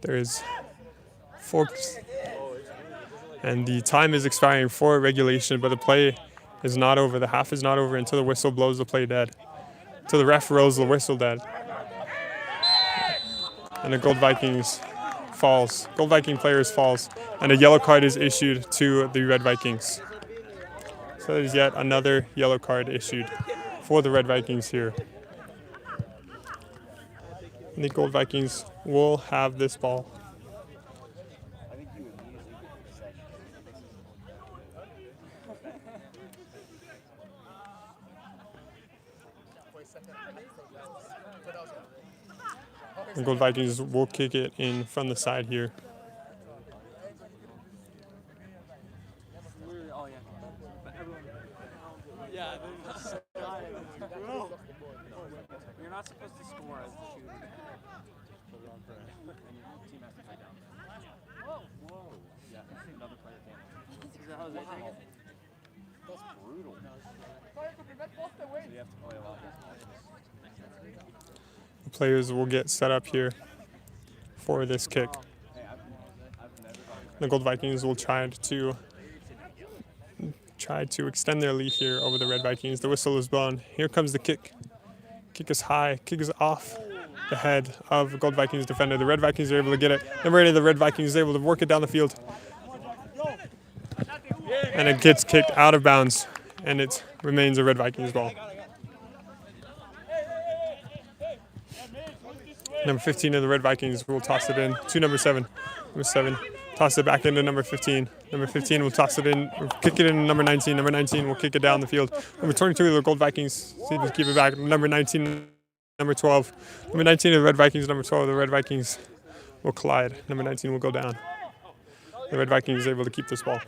Speaker 1: there is forks, and the time is expiring for regulation, but the play is not over. The half is not over until the whistle blows the play dead, until the ref rolls the whistle dead. And the Gold Vikings falls. Gold Viking players falls, and a yellow card is issued to the Red Vikings. So there's yet another yellow card issued for the Red Vikings here. And the Gold Vikings will have this ball. The Gold Vikings will kick it in from the side here.
Speaker 3: You're not supposed to score as the shooter. Whoa. Yeah, another player can. That's brutal. So you have to play a lot.
Speaker 1: The players will get set up here for this kick. The Gold Vikings will try to extend their lead here over the Red Vikings. The whistle is blown. Here comes the kick. Kick is high. Kick is off the head of the Gold Vikings defender. The Red Vikings are able to get it. Number 8 of the Red Vikings is able to work it down the field. And it gets kicked out of bounds, and it remains a Red Vikings ball. Number 15 of the Red Vikings will toss it in to number 7. Number 7 toss it back into number 15. Number 15 will toss it in, or kick it in to number 19. Number 19 will kick it down the field. Number 22 of the Gold Vikings see to keep it back. Number 19, number 12. Number 19 of the Red Vikings, number 12 of the Red Vikings will collide. Number 19 will go down. The Red Vikings is able to keep this ball.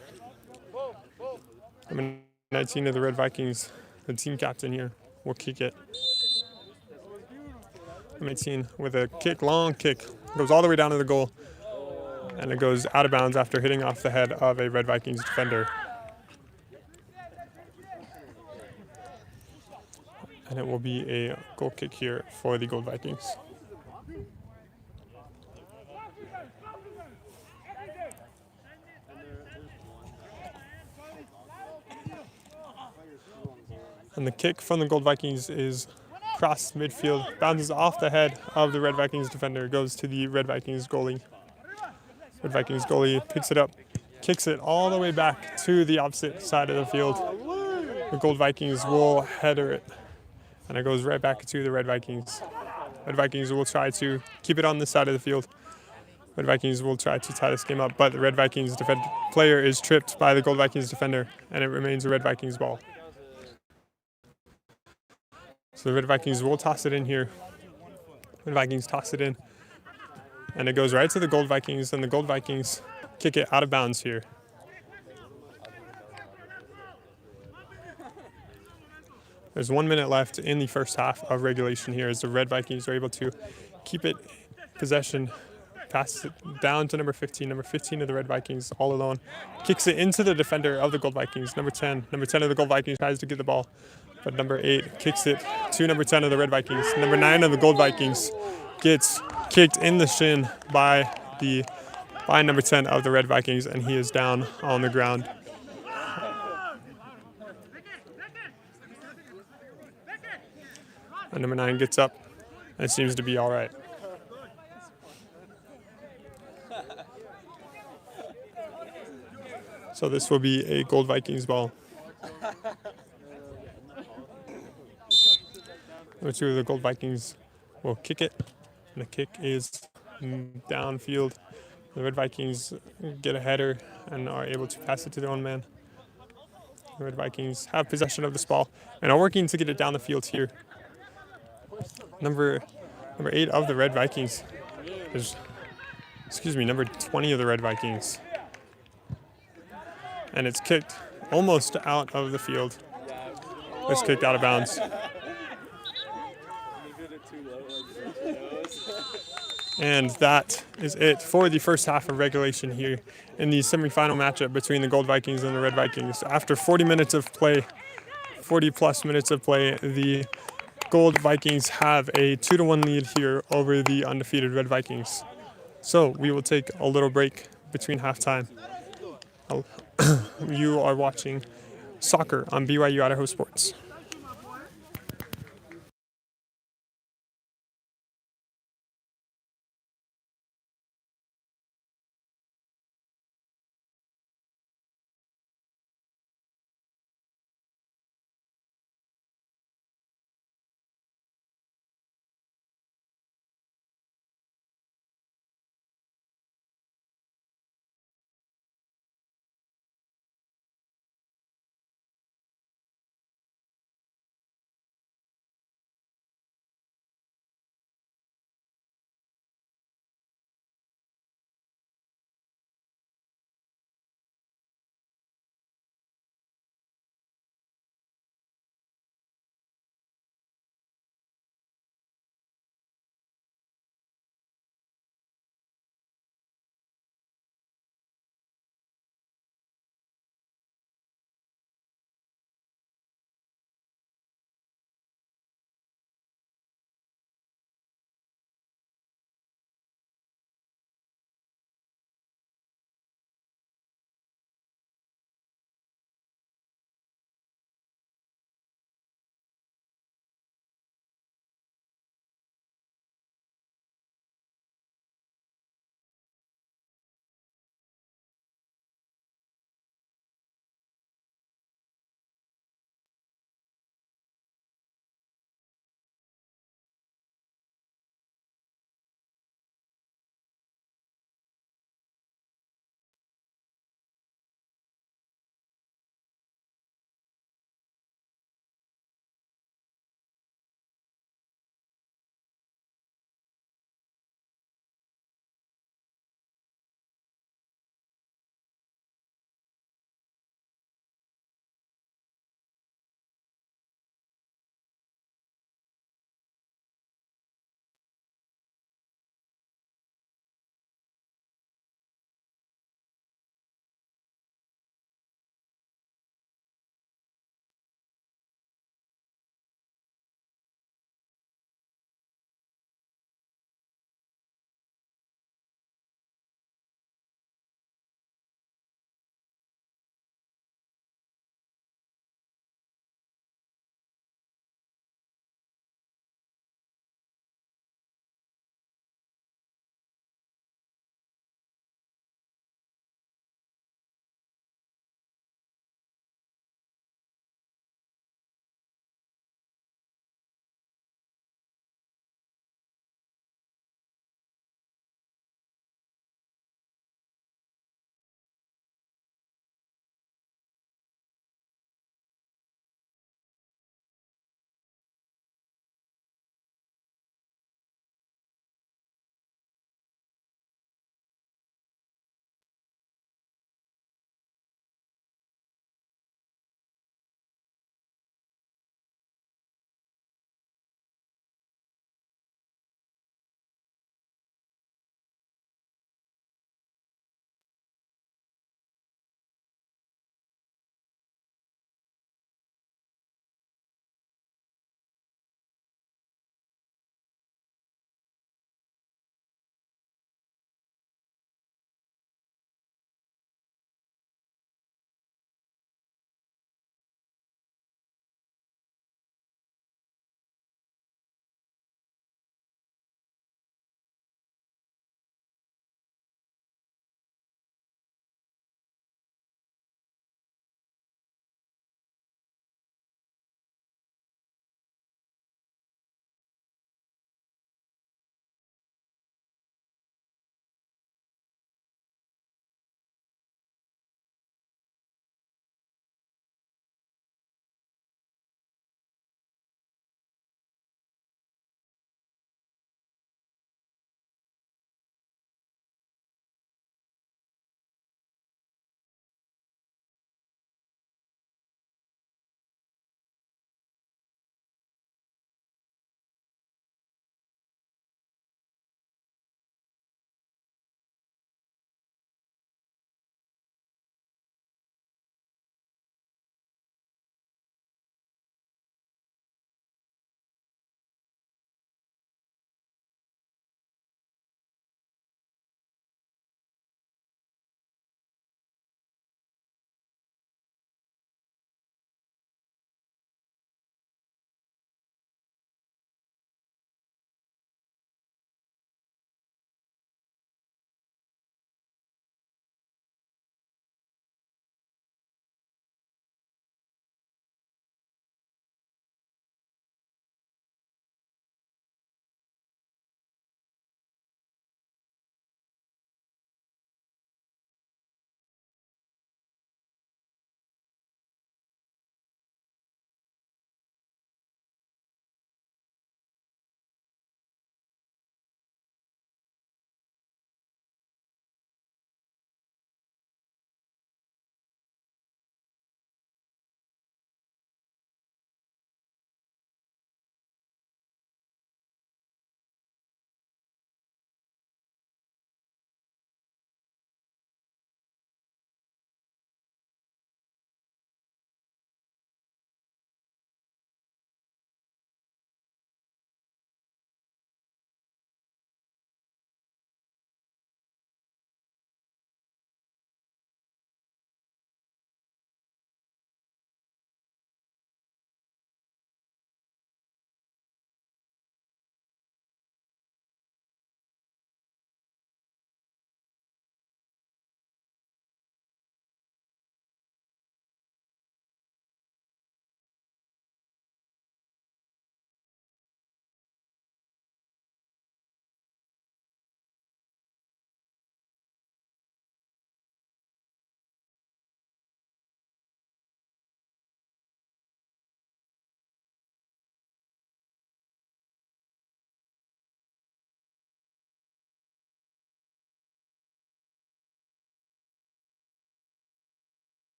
Speaker 1: Number 19 of the Red Vikings, the team captain here, will kick it. Number 19 with a kick, long kick, goes all the way down to the goal. And it goes out of bounds after hitting off the head of a Red Vikings defender. And it will be a goal kick here for the Gold Vikings. And the kick from the Gold Vikings is across midfield, bounces off the head of the Red Vikings defender, goes to the Red Vikings goalie. Red Vikings goalie picks it up, kicks it all the way back to the opposite side of the field. The Gold Vikings will header it, and it goes right back to the Red Vikings. Red Vikings will try to keep it on this side of the field. Red Vikings will try to tie this game up, but the Red Vikings player is tripped by the Gold Vikings defender, and it remains a Red Vikings ball. So the Red Vikings will toss it in here. Red Vikings toss it in. And it goes right to the Gold Vikings, and the Gold Vikings kick it out of bounds here. There's 1 minute left in the first half of regulation here as the Red Vikings are able to keep it possession, pass it down to number 15. Number 15 of the Red Vikings all alone. Kicks it into the defender of the Gold Vikings, number 10. Number 10 of the Gold Vikings tries to get the ball, but number 8 kicks it to number 10 of the Red Vikings. Number 9 of the Gold Vikings gets kicked in the shin by number 10 of the Red Vikings, and he is down on the ground. And number 9 gets up and seems to be all right. So this will be a Gold Vikings ball. Number 2 of the Gold Vikings will kick it, and the kick is downfield. The Red Vikings get a header and are able to pass it to their own man. The Red Vikings have possession of this ball and are working to get it down the field here. Number 8 of the Red Vikings is, number 20 of the Red Vikings. And it's kicked almost out of the field. It's kicked out of bounds. And that is it for the first half of regulation here in the semifinal matchup between the Gold Vikings and the Red Vikings. After 40 minutes of play, 40 plus minutes of play, the Gold Vikings have a 2-1 lead here over the undefeated Red Vikings. So we will take a little break between halftime. You are watching soccer on BYU Idaho Sports.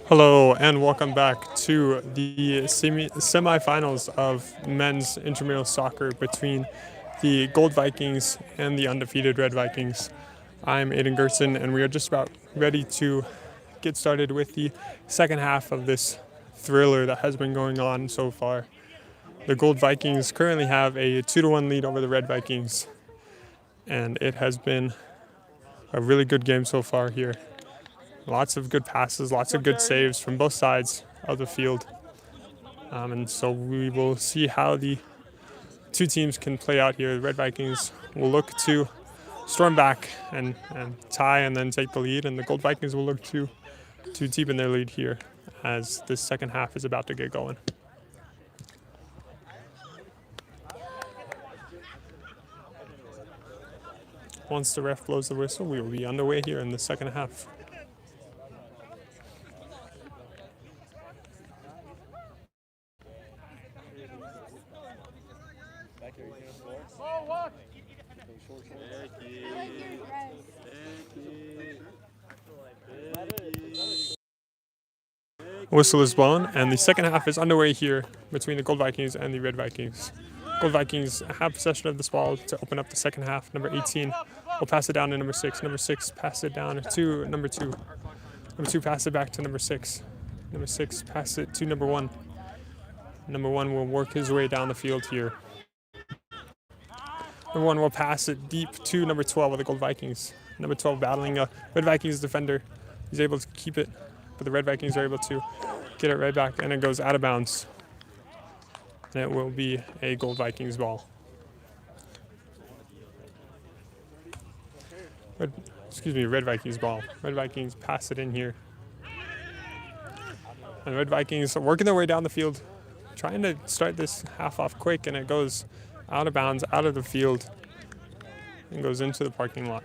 Speaker 1: Hello and welcome back to the semifinals of men's intramural soccer between the Gold Vikings and the undefeated Red Vikings. I'm Aiden Gerson and we are just about ready to get started with the second half of this thriller that has been going on so far. The Gold Vikings currently have a 2-1 lead over the Red Vikings, and it has been a really good game so far here. Lots of good passes, lots of good saves from both sides of the field. And so we will see how the two teams can play out here. The Red Vikings will look to storm back and tie and then take the lead, and the Gold Vikings will look to deepen their lead here as this second half is about to get going. Once the ref blows the whistle, we will be underway here in the second half. Whistle is blown, and the second half is underway here between the Gold Vikings and the Red Vikings. Gold Vikings have possession of this ball to open up the second half. Number 18 will pass it down to number 6. Number 6 pass it down to number 2. Number 2 pass it back to number 6. Number 6 pass it to number 1. Number 1 will work his way down the field here. Number 1 will pass it deep to number 12 of the Gold Vikings. Number 12 battling a Red Vikings defender. He's able to keep it, but the Red Vikings are able to get it right back, and it goes out of bounds. And it will be a Gold Vikings ball. Red Vikings ball. Red Vikings pass it in here. And Red Vikings are working their way down the field, trying to start this half off quick, and it goes out of bounds, out of the field, and goes into the parking lot.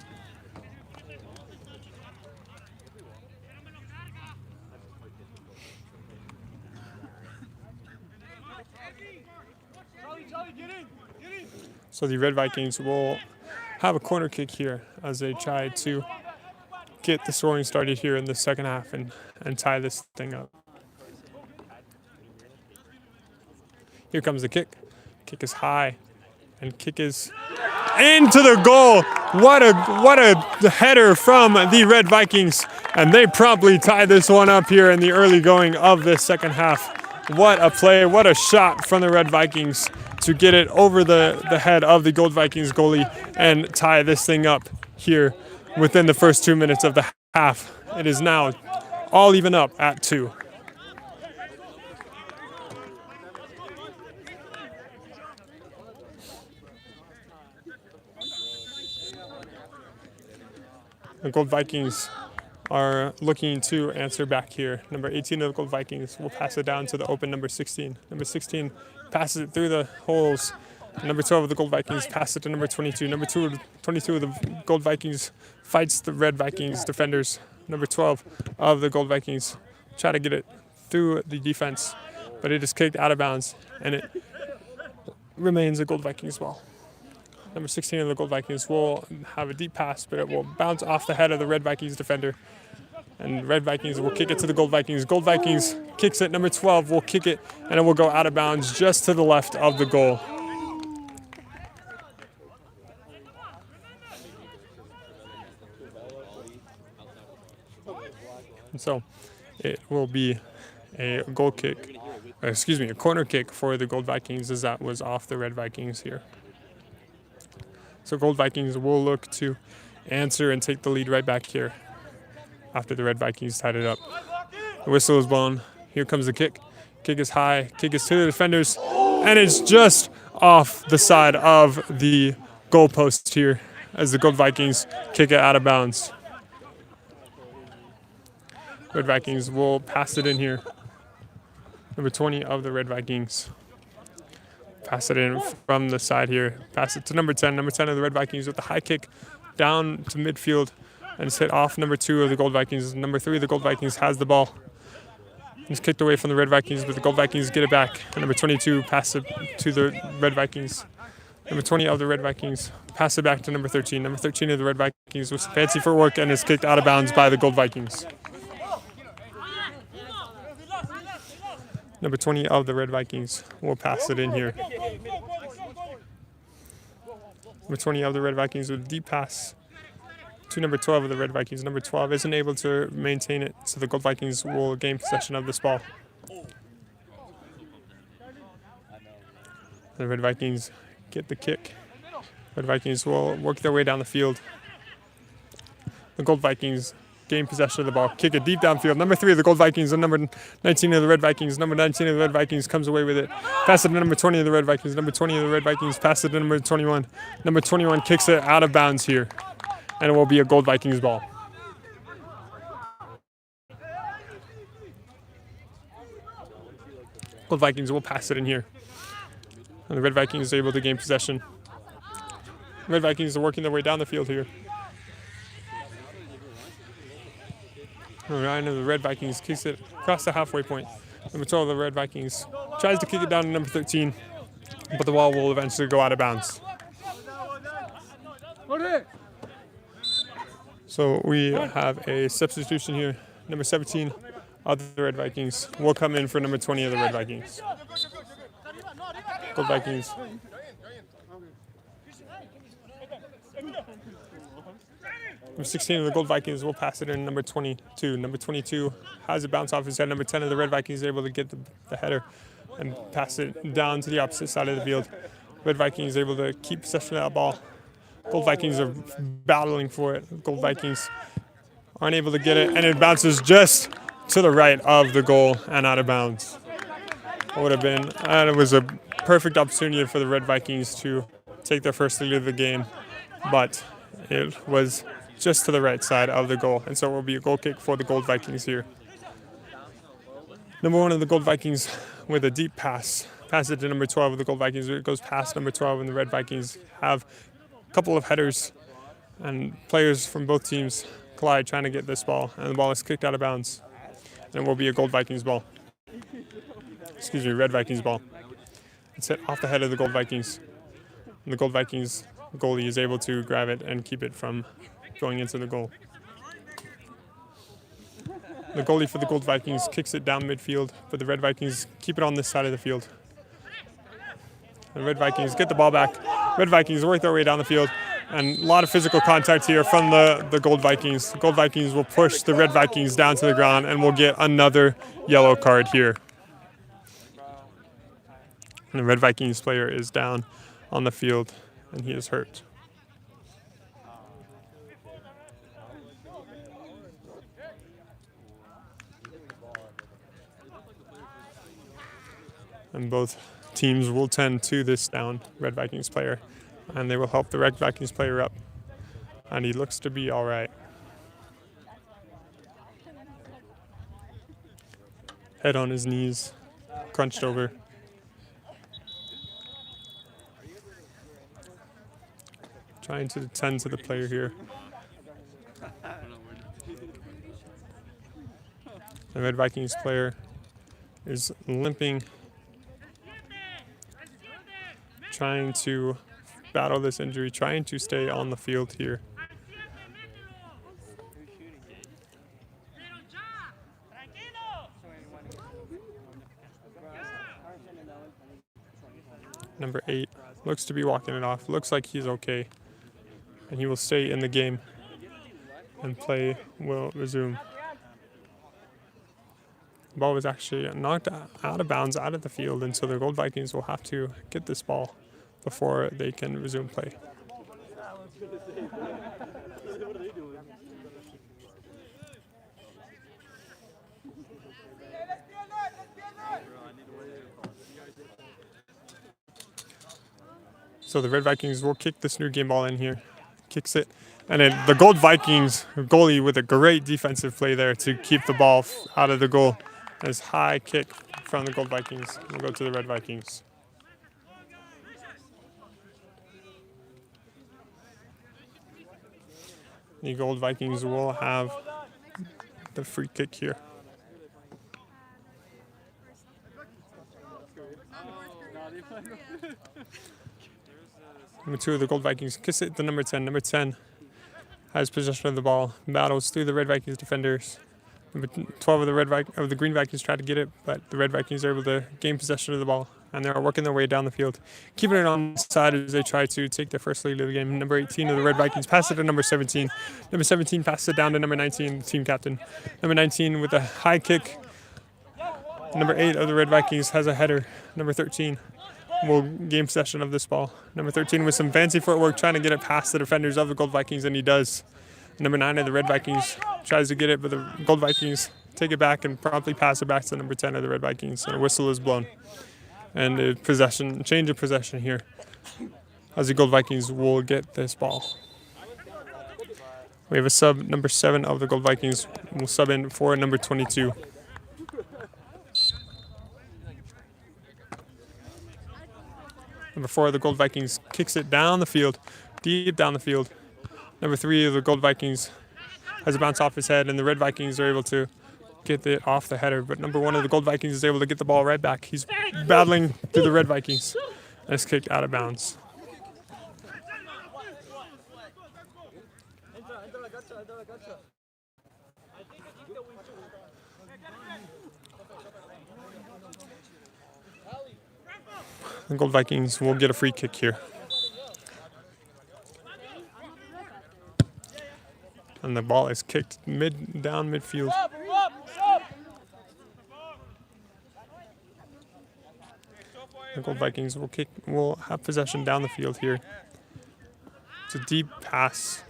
Speaker 1: So the Red Vikings will have a corner kick here as they try to get the scoring started here in the second half and tie this thing up. Here comes the kick. Kick is high, and kick is into the goal. What a header from the Red Vikings, and they promptly tie this one up here in the early going of this second half. What a play, what a shot from the Red Vikings to get it over the head of the Gold Vikings goalie and tie this thing up here within the first 2 minutes of the half. It is now all even up at 2. The Gold Vikings are looking to answer back here. Number 18 of the Gold Vikings will pass it down to the open number 16. Number 16 passes it through the holes. Number 12 of the Gold Vikings passes it to number 22. Number 22 of the Gold Vikings fights the Red Vikings defenders. Number 12 of the Gold Vikings try to get it through the defense, but it is kicked out of bounds, and it remains a Gold Vikings ball. Number 16 of the Gold Vikings will have a deep pass, but it will bounce off the head of the Red Vikings defender. And Red Vikings will kick it to the Gold Vikings. Gold Vikings kicks it. Number 12 will kick it, and it will go out of bounds just to the left of the goal. And so it will be a a corner kick for the Gold Vikings, as that was off the Red Vikings here. So Gold Vikings will look to answer and take the lead right back here after the Red Vikings tied it up. The whistle is blown. Here comes the kick. Kick is high. Kick is to the defenders. And it's just off the side of the goalpost here as the Gold Vikings kick it out of bounds. Red Vikings will pass it in here. Number 20 of the Red Vikings. Pass it in from the side here. Pass it to number 10. Number 10 of the Red Vikings with the high kick down to midfield. And it's hit off number 2 of the Gold Vikings. Number 3 of the Gold Vikings has the ball. It's kicked away from the Red Vikings, but the Gold Vikings get it back. And number 22 pass it to the Red Vikings. Number 20 of the Red Vikings pass it back to number 13. Number 13 of the Red Vikings Vikings with some fancy footwork and is kicked out of bounds by the Gold Vikings. Number 20 of the Red Vikings will pass it in here. Number 20 of the Red Vikings with a deep pass to number 12 of the Red Vikings. Number 12 isn't able to maintain it, so the Gold Vikings will gain possession of this ball. The Red Vikings get the kick. Red Vikings will work their way down the field. The Gold Vikings gain possession of the ball, kick it deep downfield. Number 3 of the Gold Vikings and number 19 of the Red Vikings. Number 19 of the Red Vikings comes away with it. Pass it to number 20 of the Red Vikings. Number 20 of the Red Vikings pass it to number 21. Number 21 kicks it out of bounds here, and it will be a Gold Vikings ball. Gold Vikings will pass it in here, and the Red Vikings are able to gain possession. Red Vikings are working their way down the field here. Ryan of the Red Vikings kicks it across the halfway point. Number 12 of the Red Vikings tries to kick it down to number 13, but the ball will eventually go out of bounds. So we have a substitution here. Number 17 of the Red Vikings will come in for number 20 of the Red Vikings. Gold Vikings. Number 16 of the Gold Vikings will pass it in number 22. Number 22 has it bounce off his head. Number 10 of the Red Vikings is able to get the header and pass it down to the opposite side of the field. Red Vikings able to keep possession of that ball. Gold Vikings are battling for it. Gold Vikings aren't able to get it, and it bounces just to the right of the goal and out of bounds. It would have been, and it was a perfect opportunity for the Red Vikings to take their first lead of the game, but it was just to the right side of the goal, and so it will be a goal kick for the Gold Vikings here. Number 1 of the Gold Vikings with a deep pass. Pass it to number 12 of the Gold Vikings. It goes past number 12, and the Red Vikings have a couple of headers, and players from both teams collide trying to get this ball, and the ball is kicked out of bounds, and it will be a Gold Vikings ball. Excuse me, Red Vikings ball. It's hit off the head of the Gold Vikings, and the Gold Vikings goalie is able to grab it and keep it from going into the goal. The goalie for the Gold Vikings kicks it down midfield, but the Red Vikings keep it on this side of the field. The Red Vikings get the ball back. Red Vikings work their way down the field, and a lot of physical contact here from the Gold Vikings. The Gold Vikings will push the Red Vikings down to the ground and will get another yellow card here. And the Red Vikings player is down on the field, and he is hurt. And both teams will tend to this down Red Vikings player, and they will help the Red Vikings player up. And he looks to be all right. Head on his knees, crunched over. Trying to tend to the player here. The Red Vikings player is limping, trying to battle this injury, trying to stay on the field here. Number 8 looks to be walking it off. Looks like he's okay, and he will stay in the game, and play will resume. The ball was actually knocked out of bounds out of the field, and so the Gold Vikings will have to get this ball before they can resume play. So the Red Vikings will kick this new game ball in here. Kicks it. And then the Gold Vikings goalie with a great defensive play there to keep the ball out of the goal. This high kick from the Gold Vikings will go to the Red Vikings. The Gold Vikings will have the free kick here. Number 2 of the Gold Vikings kiss it to number 10. Number 10 has possession of the ball, battles through the Red Vikings defenders. Number 12 of the Green Vikings tried to get it, but the Red Vikings are able to gain possession of the ball, and they're working their way down the field, keeping it on the side as they try to take their first lead of the game. Number 18 of the Red Vikings passes it to number 17. Number 17 passes it down to number 19, the team captain. Number 19 with a high kick. Number 8 of the Red Vikings has a header. Number 13 will gain possession of this ball. Number 13 with some fancy footwork trying to get it past the defenders of the Gold Vikings, and he does. Number 9 of the Red Vikings tries to get it, but the Gold Vikings take it back and promptly pass it back to number 10 of the Red Vikings, and a whistle is blown. And a change of possession here, as the Gold Vikings will get this ball. We have a sub, number 7 of the Gold Vikings will sub in for number 22. Number 4 of the Gold Vikings kicks it down the field, deep down the field. Number 3 of the Gold Vikings has a bounce off his head, and the Red Vikings are able to get it off the header. But number 1 of the Gold Vikings is able to get the ball right back. He's battling through the Red Vikings, and it's kicked out of bounds. The Gold Vikings will get a free kick here. And the ball is kicked down midfield. The Gold Vikings will have possession down the field here. It's a deep pass,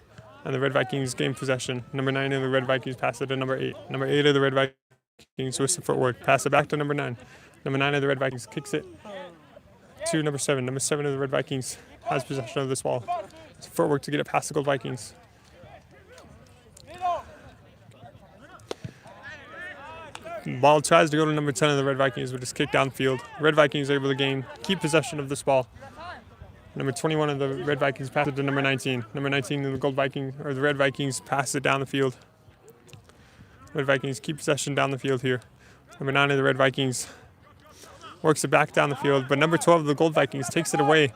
Speaker 1: and the Red Vikings gain possession. Number 9 of the Red Vikings pass it to number 8. Number 8 of the Red Vikings with some footwork pass it back to number 9. Number 9 of the Red Vikings kicks it to number 7. Number 7 of the Red Vikings has possession of this ball. It's footwork to get it past the Gold Vikings. Ball tries to go to number 10 of the Red Vikings, but it's kicked downfield. Red Vikings are able to keep possession of this ball. Number 21 of the Red Vikings pass it to number 19. Number 19 of the Red Vikings pass it down the field. Red Vikings keep possession down the field here. Number 9 of the Red Vikings works it back down the field, but number 12 of the Gold Vikings takes it away.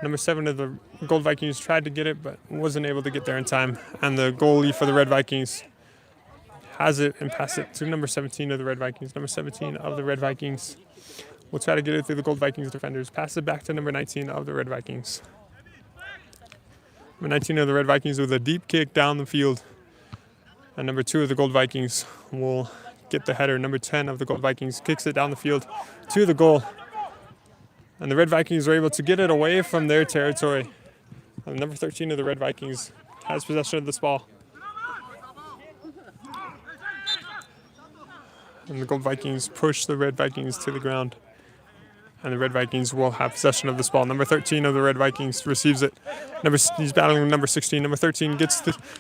Speaker 1: Number 7 of the Gold Vikings tried to get it, but wasn't able to get there in time. And the goalie for the Red Vikings has it and pass it to number 17 of the Red Vikings. Number 17 of the Red Vikings will try to get it through the Gold Vikings defenders. Pass it back to number 19 of the Red Vikings. Number 19 of the Red Vikings with a deep kick down the field. And number 2 of the Gold Vikings will get the header. Number 10 of the Gold Vikings kicks it down the field to the goal. And the Red Vikings are able to get it away from their territory. And number 13 of the Red Vikings has possession of this ball. And the Gold Vikings push the Red Vikings to the ground. And the Red Vikings will have possession of this ball. Number 13 of the Red Vikings receives it. He's battling number 16. Number 13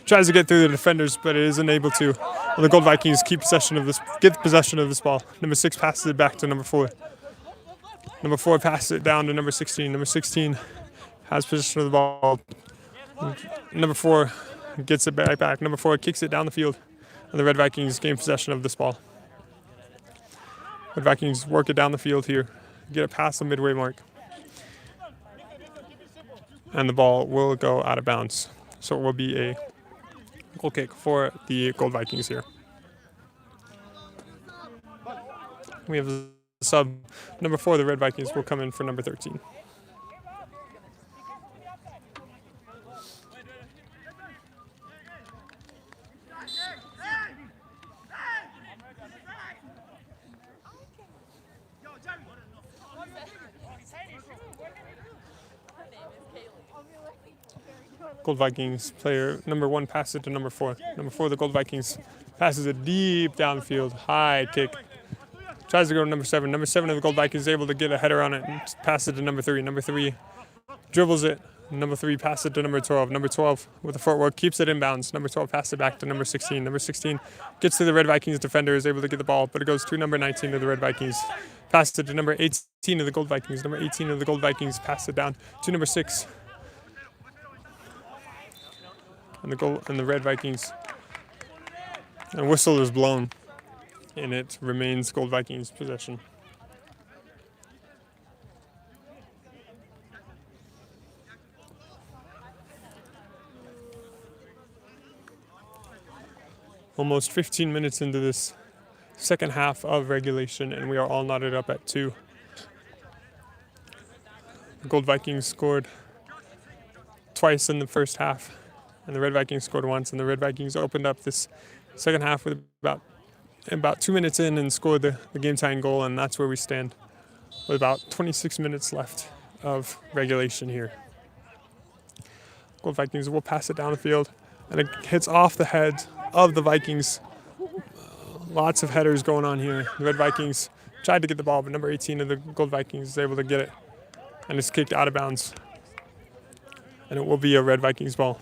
Speaker 1: tries to get through the defenders, but it is unable to. And the Gold Vikings get possession of this ball. Number 6 passes it back to number 4. Number 4 passes it down to number 16. Number 16 has possession of the ball. Number 4 gets it back. Number 4 kicks it down the field. And the Red Vikings gain possession of this ball. Red Vikings work it down the field here. Get it past the midway mark. And the ball will go out of bounds. So it will be a goal kick for the Gold Vikings here. We have a sub. Number 4, the Red Vikings will come in for number 13. Gold Vikings player number 1 passes it to number 4. Number 4, the Gold Vikings passes it deep downfield, high kick. Tries to go to number 7. Number 7 of the Gold Vikings is able to get a header on it and pass it to number 3. Number 3 dribbles it. Number 3 passes it to number 12. Number 12 with the footwork keeps it inbounds. Number 12 passes it back to number 16. Number 16 gets to the Red Vikings defender, is able to get the ball, but it goes to number 19 of the Red Vikings. Passes it to number 18 of the Gold Vikings. Number 18 of the Gold Vikings passes it down to number 6. And the Red Vikings. And whistle is blown, and it remains Gold Vikings possession. almost 15 minutes into this second half of regulation, and we are all knotted up at 2. The Gold Vikings scored twice in the first half, and the Red Vikings scored once, and the Red Vikings opened up this second half with about 2 minutes in and scored the game-tying goal, and that's where we stand with about 26 minutes left of regulation here. Gold Vikings will pass it down the field, and it hits off the heads of the Vikings. Lots of headers going on here. The Red Vikings tried to get the ball, but number 18 of the Gold Vikings is able to get it, and it's kicked out of bounds. And it will be a Red Vikings ball.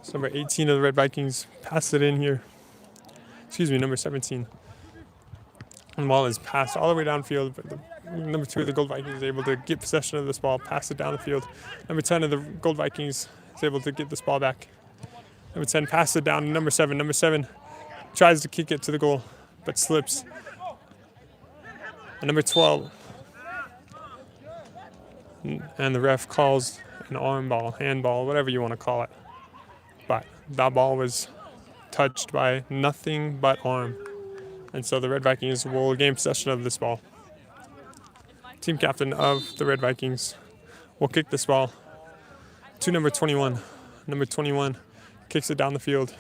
Speaker 1: So number 18 of the Red Vikings passed it in here. Excuse me, number 17. And the ball is passed all the way downfield, but number 2 of the Gold Vikings is able to get possession of this ball, pass it down the field. Number 10 of the Gold Vikings is able to get this ball back. Number 10 passes it down to number 7. Number 7 tries to kick it to the goal, but slips. And number 12. And the ref calls an arm ball, handball, whatever you want to call it. But that ball was touched by nothing but arm. And so the Red Vikings will gain possession of this ball. Team captain of the Red Vikings will kick this ball to number 21. Number 21 kicks it down the field.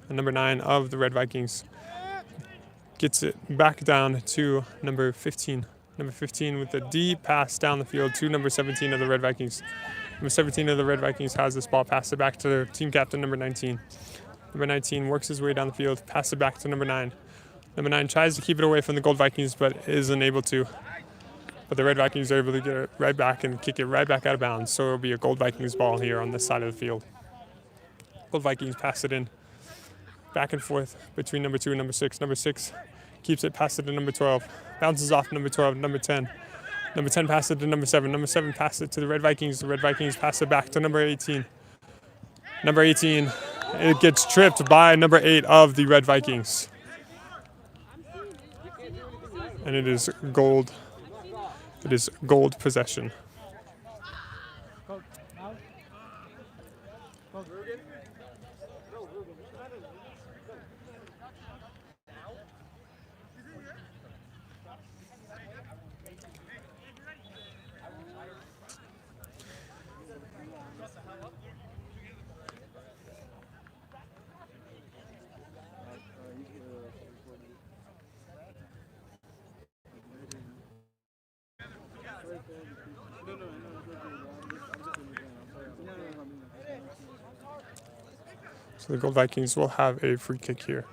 Speaker 1: And number 9 of the Red Vikings gets it back down to number 15. Number 15 with a deep pass down the field to number 17 of the Red Vikings. Number 17 of the Red Vikings has this ball, passed it back to their team captain, number 19. Number 19 works his way down the field, passes it back to number 9. Number 9 tries to keep it away from the Gold Vikings, but is unable to. But the Red Vikings are able to get it right back and kick it right back out of bounds. So it'll be a Gold Vikings ball here on this side of the field. Gold Vikings pass it in. Back and forth between number 2 and number 6. Number 6 keeps it, passes it to number 12. Bounces off number 12, number 10. Number 10 passes it to number 7. Number 7 passes it to the Red Vikings. The Red Vikings pass it back to number 18. Number 18, it gets tripped by number 8 of the Red Vikings. And it is gold. It is gold possession. So the Gold Vikings will have a free kick here.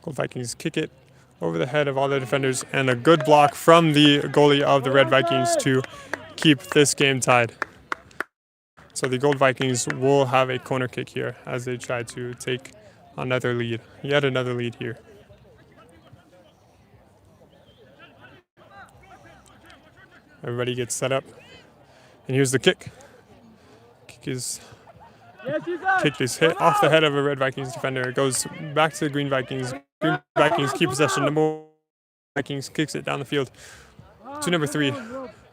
Speaker 1: Gold Vikings kick it over the head of all the defenders, and a good block from the goalie of the Red Vikings to keep this game tied. So the Gold Vikings will have a corner kick here as they try to take another lead, yet another lead here. Everybody gets set up, and here's the kick. Kick is hit off the head of a Red Vikings defender. It goes back to the Green Vikings. Green Vikings keep possession. Number Vikings kicks it down the field to number 3,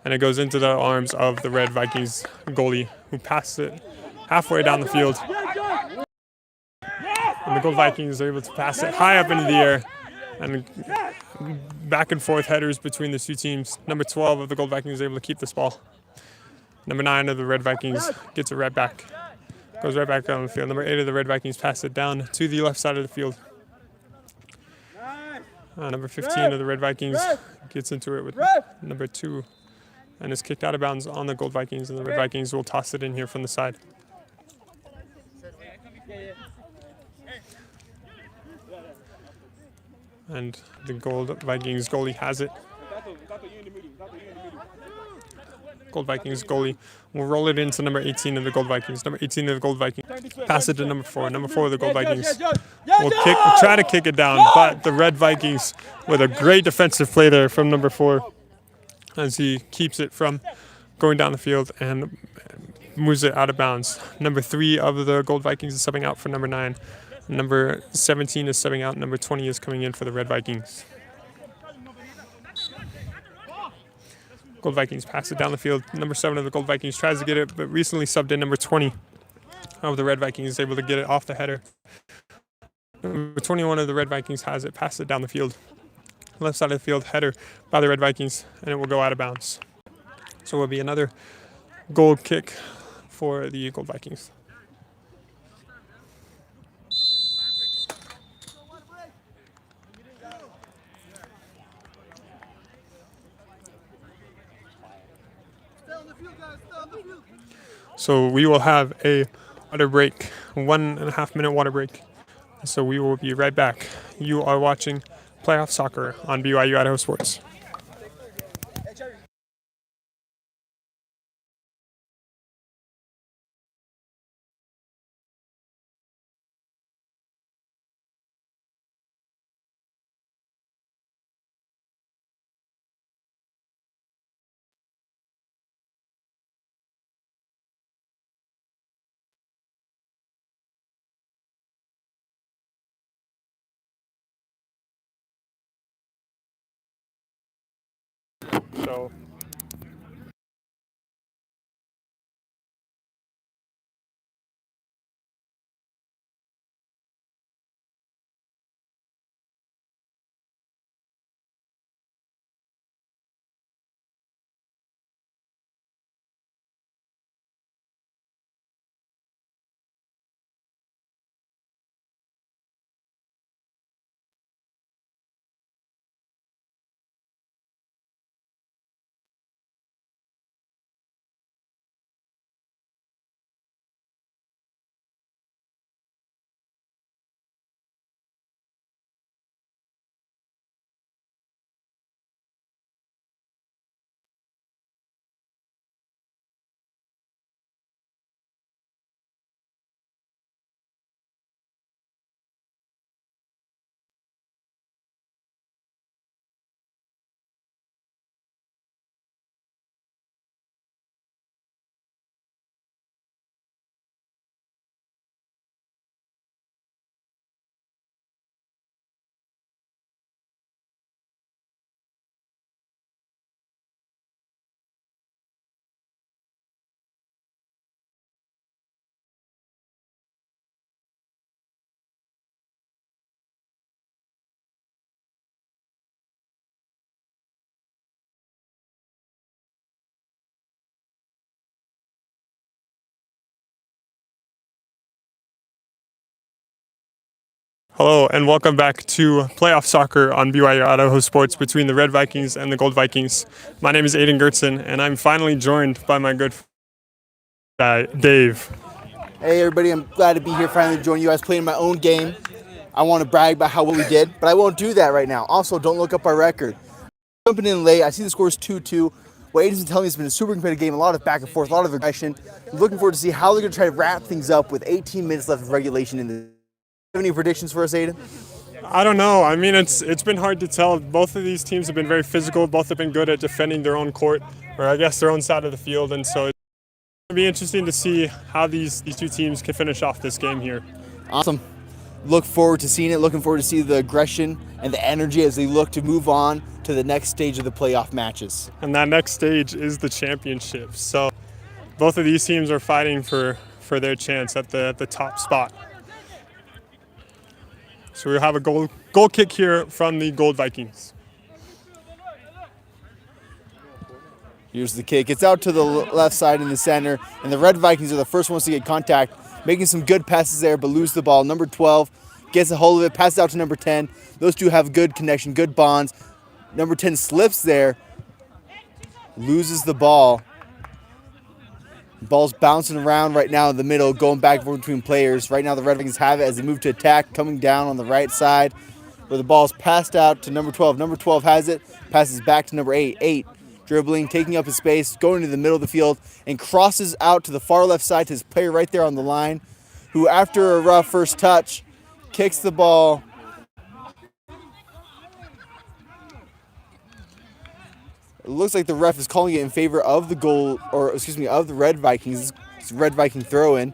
Speaker 1: and it goes into the arms of the Red Vikings goalie, who passes it halfway down the field. And the Gold Vikings are able to pass it high up into the air, and back and forth headers between the two teams. Number 12 of the Gold Vikings is able to keep this ball. Number 9 of the Red Vikings gets it right back. Goes right back down the field. Number 8 of the Red Vikings pass it down to the left side of the field. Number 15 of the Red Vikings gets into it with number 2 and is kicked out of bounds on the Gold Vikings, and the Red Vikings will toss it in here from the side. And the Gold Vikings goalie has it. Gold Vikings goalie will roll it into number 18 of the Gold Vikings. Number 18 of the Gold Vikings pass it to number 4. Number 4 of the Gold Vikings will try to kick it down, but the Red Vikings with a great defensive play there from number 4 as he keeps it from going down the field and moves it out of bounds. Number 3 of the Gold Vikings is subbing out for number 9. Number 17 is subbing out. Number 20 is coming in for the Red Vikings. Gold Vikings pass it down the field. Number 7 of the Gold Vikings tries to get it, but recently subbed in number 20 of the Red Vikings is able to get it off the header. Number 21 of the Red Vikings has it, passes it down the field. Left side of the field, header by the Red Vikings, and it will go out of bounds. So it will be another goal kick for the Gold Vikings. So we will have a water break, 1.5 minute water break. So we will be right back. You are watching Playoff Soccer on BYU Idaho Sports. So hello and welcome back to Playoff Soccer on BYU Idaho Sports between the Red Vikings and the Gold Vikings. My name is Aiden Gertson, and I'm finally joined by my good friend, Dave.
Speaker 4: Hey everybody, I'm glad to be here finally to join you. I was playing my own game. I want to brag about how well we did, but I won't do that right now. Also, don't look up our record. Jumping in late, I see the score is 2-2. What Aiden's been telling me, it's been a super competitive game, a lot of back and forth, a lot of aggression. I'm looking forward to see how they're going to try to wrap things up with 18 minutes left of regulation in the. Have any predictions for us, Aiden?
Speaker 1: I don't know. I mean, it's been hard to tell. Both of these teams have been very physical. Both have been good at defending their own court, or I guess their own side of the field. And so it's going to be interesting to see how these two teams can finish off this game here.
Speaker 4: Awesome. Look forward to seeing it. Looking forward to see the aggression and the energy as they look to move on to the next stage of the playoff matches.
Speaker 1: And that next stage is the championship. So both of these teams are fighting for their chance at the top spot. So we'll have a goal kick here from the Gold Vikings.
Speaker 4: Here's the kick. It's out to the left side in the center, and the Red Vikings are the first ones to get contact, making some good passes there, but lose the ball. Number 12 gets a hold of it, passes out to number 10. Those two have good connection, good bonds. Number 10 slips there, loses the ball. Ball's bouncing around right now in the middle, going back and forth between players. Right now the Red Vikings have it as they move to attack, coming down on the right side, where the ball's passed out to number 12. Number 12 has it, passes back to number 8. 8 dribbling, taking up his space, going to the middle of the field, and crosses out to the far left side to his player right there on the line, who after a rough first touch, kicks the ball. It looks like the ref is calling it in favor of the goal, or excuse me, of the Red Vikings. It's Red Viking throw in.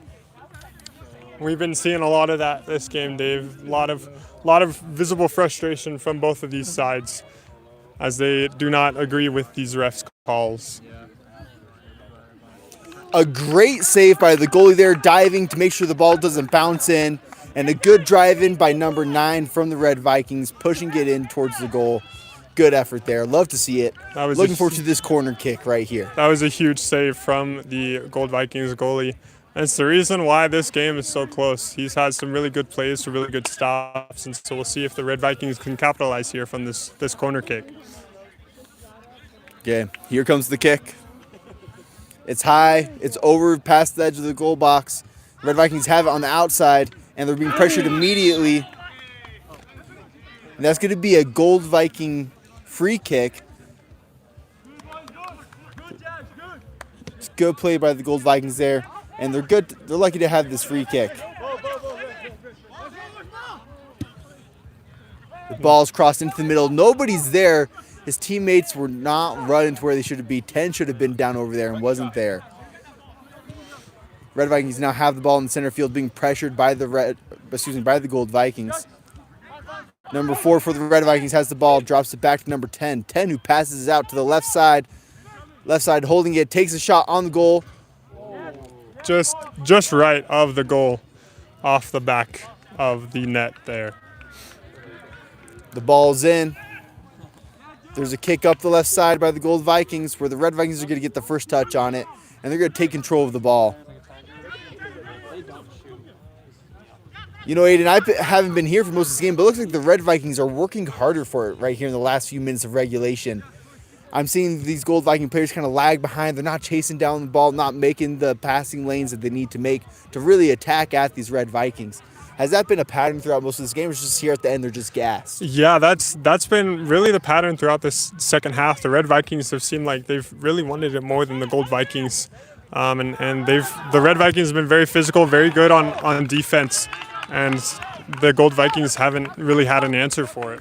Speaker 1: We've been seeing a lot of that this game, Dave. A lot of visible frustration from both of these sides as they do not agree with these refs' calls.
Speaker 4: A great save by the goalie there, diving to make sure the ball doesn't bounce in. And a good drive in by number 9 from the Red Vikings, pushing it in towards the goal. Good effort there. Love to see it. Looking forward to this corner kick right here.
Speaker 1: That was a huge save from the Gold Vikings goalie. And it's the reason why this game is so close. He's had some really good plays, some really good stops, and so we'll see if the Red Vikings can capitalize here from this corner kick.
Speaker 4: Okay, here comes the kick. It's high. It's over past the edge of the goal box. Red Vikings have it on the outside, and they're being pressured immediately. And that's going to be a Gold Viking free kick. It's a good play by the Gold Vikings there, and they're good. They're lucky to have this free kick. The ball's crossed into the middle. Nobody's there. His teammates were not running to where they should be. 10 should have been down over there and wasn't there. Red Vikings now have the ball in the center field, being pressured by the Gold Vikings. Number 4 for the Red Vikings has the ball, drops it back to number 10. 10 who passes it out to the left side. Left side holding it, takes a shot on the goal.
Speaker 1: Just right of the goal, off the back of the net there.
Speaker 4: The ball's in. There's a kick up the left side by the Gold Vikings where the Red Vikings are going to get the first touch on it, and they're going to take control of the ball. You know, Aiden, I haven't been here for most of this game, but it looks like the Red Vikings are working harder for it right here in the last few minutes of regulation. I'm seeing these Gold Viking players kind of lag behind. They're not chasing down the ball, not making the passing lanes that they need to make to really attack at these Red Vikings. Has that been a pattern throughout most of this game, or just here at the end they're just gassed?
Speaker 1: Yeah, that's been really the pattern throughout this second half. The Red Vikings have seemed like they've really wanted it more than the Gold Vikings, and the Red Vikings have been very physical, very good on defense, and the Gold Vikings haven't really had an answer for it.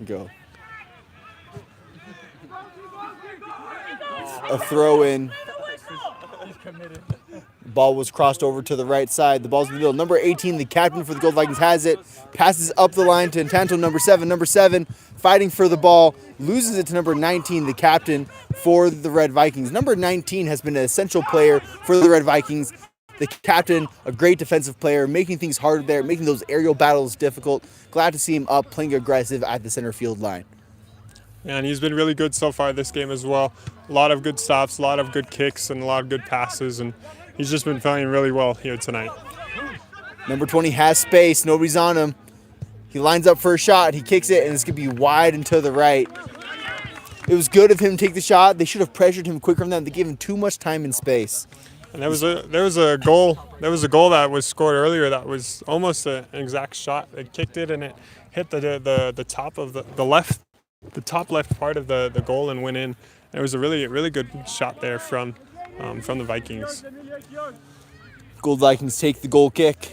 Speaker 4: Go. A throw in. Ball was crossed over to the right side. The ball's in the middle. Number 18, the captain for the Gold Vikings, has it. Passes up the line to Entanto, number 7. Number 7 fighting for the ball. Loses it to number 19, the captain for the Red Vikings. Number 19 has been an essential player for the Red Vikings. The captain, a great defensive player, making things harder there, making those aerial battles difficult. Glad to see him up, playing aggressive at the center field line.
Speaker 1: And he's been really good so far this game as well. A lot of good stops, a lot of good kicks, and a lot of good passes, and he's just been playing really well here tonight.
Speaker 4: Number 20 has space. Nobody's on him. He lines up for a shot. He kicks it, and it's going to be wide and to the right. It was good of him to take the shot. They should have pressured him quicker than that. They gave him too much time and space.
Speaker 1: And there was a goal that was scored earlier that was almost an exact shot. They kicked it and it hit the top of the top left part of the goal and went in. And it was a really good shot there from the Vikings.
Speaker 4: Gold Vikings take the goal kick.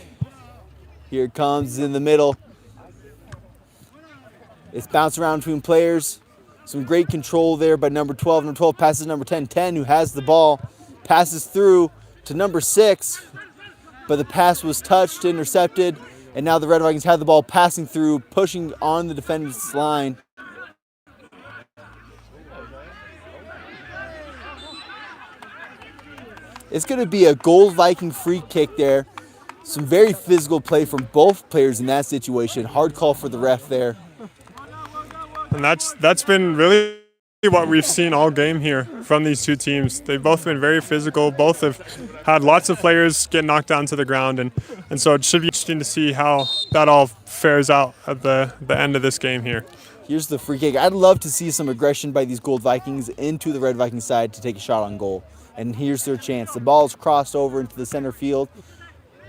Speaker 4: Here it comes in the middle. It's bounced around between players. Some great control there by number 12. Number 12 passes number 10. 10 who has the ball. Passes through to number 6, but the pass was touched, intercepted, and now the Red Vikings have the ball passing through, pushing on the defense line. It's going to be a Gold Viking free kick there. Some very physical play from both players in that situation. Hard call for the ref there.
Speaker 1: And that's been really what we've seen all game here from these two teams. They've both been very physical. Both have had lots of players get knocked down to the ground, and so it should be interesting to see how that all fares out at the end of this game here.
Speaker 4: Here's the free kick. I'd love to see some aggression by these Gold Vikings into the Red Viking side to take a shot on goal. And here's their chance. The ball is crossed over into the center field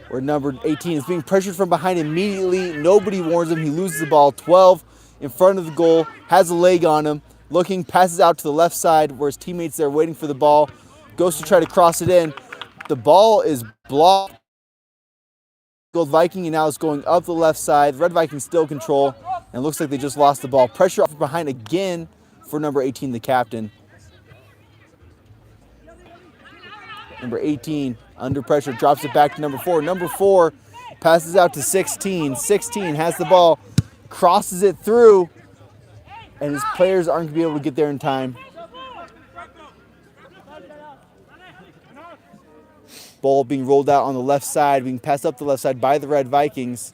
Speaker 4: where number 18 is being pressured from behind immediately. Nobody warns him. He loses the ball. 12 in front of the goal, has a leg on him. Looking, passes out to the left side where his teammates there waiting for the ball. Goes to try to cross it in. The ball is blocked. Gold Viking, and now it's going up the left side. Red Viking still control, and it looks like they just lost the ball. Pressure off behind again for number 18, the captain. Number 18, under pressure, drops it back to number 4. Number 4 passes out to 16. 16 has the ball, crosses it through, and his players aren't going to be able to get there in time. Ball being rolled out on the left side, being passed up the left side by the Red Vikings.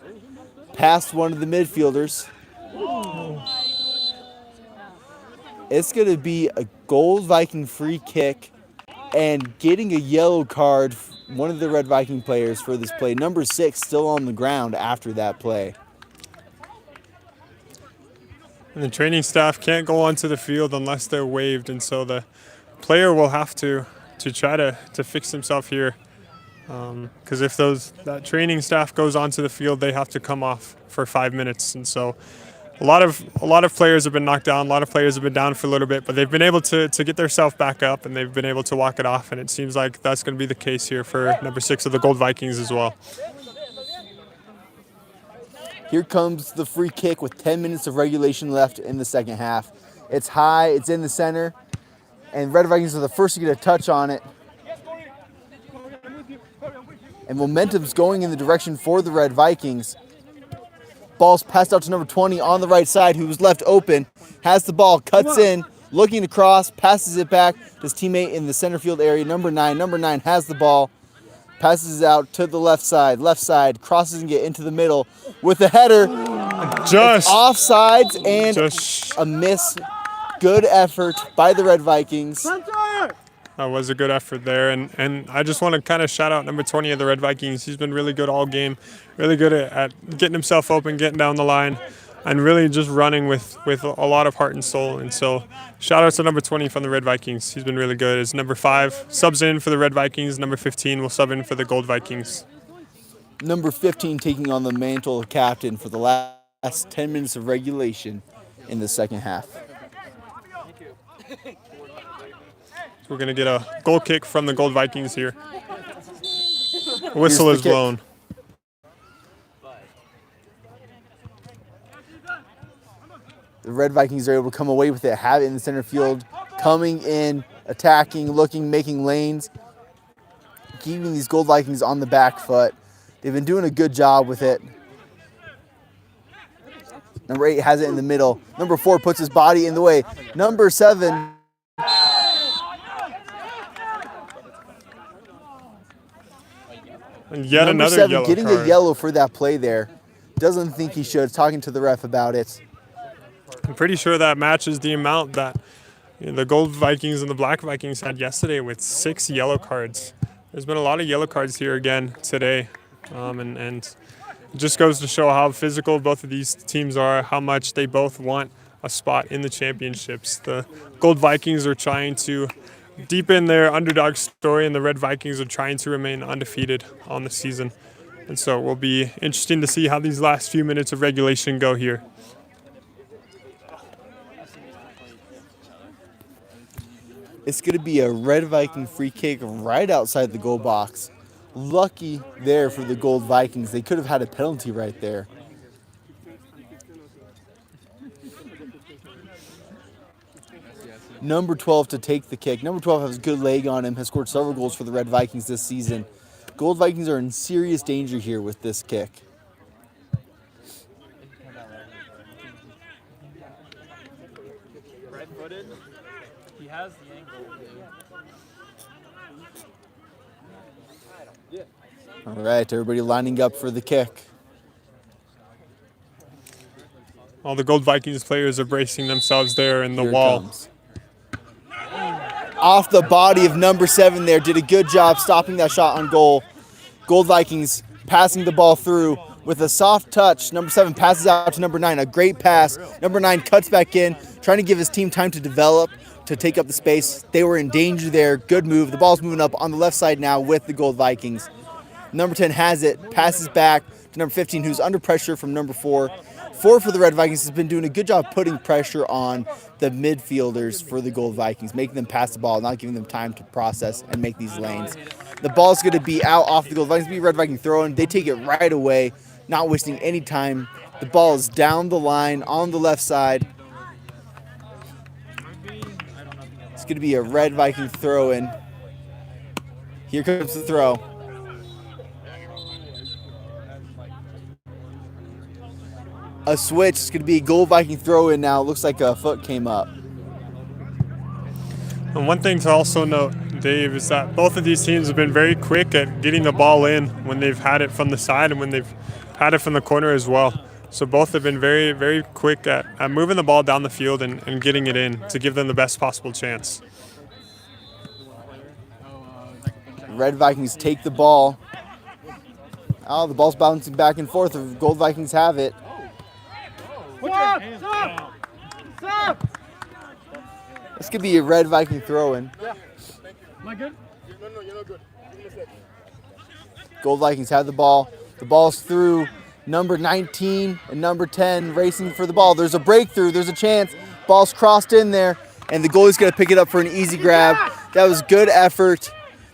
Speaker 4: Past one of the midfielders. It's going to be a Gold Viking free kick and getting a yellow card, one of the Red Viking players for this play. Number 6 still on the ground after that play.
Speaker 1: And the training staff can't go onto the field unless they're waived, and so the player will have to try to fix himself here. Because if that training staff goes onto the field, they have to come off for 5 minutes, and so a lot of players have been knocked down. A lot of players have been down for a little bit, but they've been able to get themselves back up, and they've been able to walk it off. And it seems like that's going to be the case here for number 6 of the Gold Vikings as well.
Speaker 4: Here comes the free kick with 10 minutes of regulation left in the second half. It's high, it's in the center, and Red Vikings are the first to get a touch on it. And momentum's going in the direction for the Red Vikings. Ball's passed out to number 20 on the right side, who was left open. Has the ball, cuts in, looking to cross, passes it back to his teammate in the center field area, number 9. Number 9 has the ball, passes it out to the left side, crosses and get into the middle with a header.
Speaker 1: Just
Speaker 4: offsides and a miss. Good effort by the Red Vikings.
Speaker 1: That was a good effort there, and I just want to kind of shout out number 20 of the Red Vikings. He's been really good all game, really good at getting himself open, getting down the line, and really just running with a lot of heart and soul. And so shout out to number 20 from the Red Vikings. He's been really good. As number 5 subs in for the Red Vikings, number 15 will sub in for the Gold Vikings.
Speaker 4: Number 15 taking on the mantle of captain for the last 10 minutes of regulation in the second half.
Speaker 1: We're going to get a goal kick from the Gold Vikings here. Whistle is blown.
Speaker 4: The Red Vikings are able to come away with it, have it in the center field, coming in, attacking, looking, making lanes, keeping these Gold Vikings on the back foot. They've been doing a good job with it. Number 8 has it in the middle. Number 4 puts his body in the way. Number 7...
Speaker 1: And yet
Speaker 4: number
Speaker 1: another
Speaker 4: 7
Speaker 1: yellow
Speaker 4: getting
Speaker 1: card.
Speaker 4: a yellow for that play there. Doesn't think he should. Talking to the ref about it.
Speaker 1: I'm pretty sure that matches the amount that the Gold Vikings and the Black Vikings had yesterday with 6 yellow cards. There's been a lot of yellow cards here again today, and it just goes to show how physical both of these teams are, how much they both want a spot in the championships. The Gold Vikings are trying to deepen their underdog story, and the Red Vikings are trying to remain undefeated on the season. And so it will be interesting to see how these last few minutes of regulation go here.
Speaker 4: It's going to be a Red Viking free kick right outside the goal box. Lucky there for the Gold Vikings. They could have had a penalty right there. Number 12 to take the kick. Number 12 has a good leg on him, has scored several goals for the Red Vikings this season. Gold Vikings are in serious danger here with this kick.
Speaker 3: Red-footed. He has the angle.
Speaker 4: All right, everybody lining up for the kick.
Speaker 1: All the Gold Vikings players are bracing themselves there in the
Speaker 4: Here it
Speaker 1: wall.
Speaker 4: comes. Off the body of number 7 there. Did a good job stopping that shot on goal. Gold Vikings passing the ball through with a soft touch. Number 7 passes out to number 9. A great pass. Number 9 cuts back in, trying to give his team time to develop, to take up the space. They were in danger there. Good move. The ball's moving up on the left side now with the Gold Vikings. Number 10 has it, passes back to number 15, who's under pressure from number 4. 4 for the Red Vikings has been doing a good job putting pressure on the midfielders for the Gold Vikings, making them pass the ball, not giving them time to process and make these lanes. The ball's going to be out off the Gold Vikings, be Red Viking throw-in. They take it right away, not wasting any time. The ball is down the line on the left side. going to be a Red Viking throw in. Here comes the throw. A switch. It's going to be a Gold Viking throw in now. Looks like a foot came up.
Speaker 1: And one thing to also note, Dave, is that both of these teams have been very quick at getting the ball in when they've had it from the side and when they've had it from the corner as well. So both have been very, very quick at moving the ball down the field and getting it in to give them the best possible chance.
Speaker 4: Red Vikings take the ball. Oh, the ball's bouncing back and forth. The Gold Vikings have it.
Speaker 2: Stop!
Speaker 4: This could be a Red Viking throw-in.
Speaker 2: Am I good?
Speaker 3: No, you're not good.
Speaker 4: Gold Vikings have the ball. The ball's through number 19 and number 10 racing for the ball. There's a breakthrough. There's a chance. Ball's crossed in there, and the goalie's going to pick it up for an easy grab. That was good effort.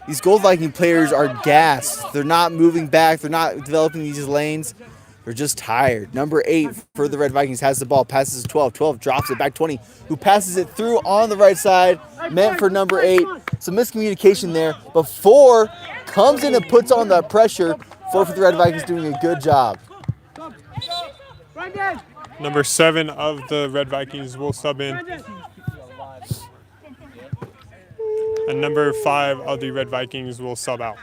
Speaker 4: These Gold Viking players are gassed. They're not moving back. They're not developing these lanes. They're just tired. Number 8 for the Red Vikings has the ball, passes 12. 12 drops it back 20, who passes it through on the right side, meant for number 8. Some miscommunication there, but 4 comes in and puts on that pressure. 4 for the Red Vikings doing a good job.
Speaker 1: Number 7 of the Red Vikings will sub in. And number 5 of the Red Vikings will sub out.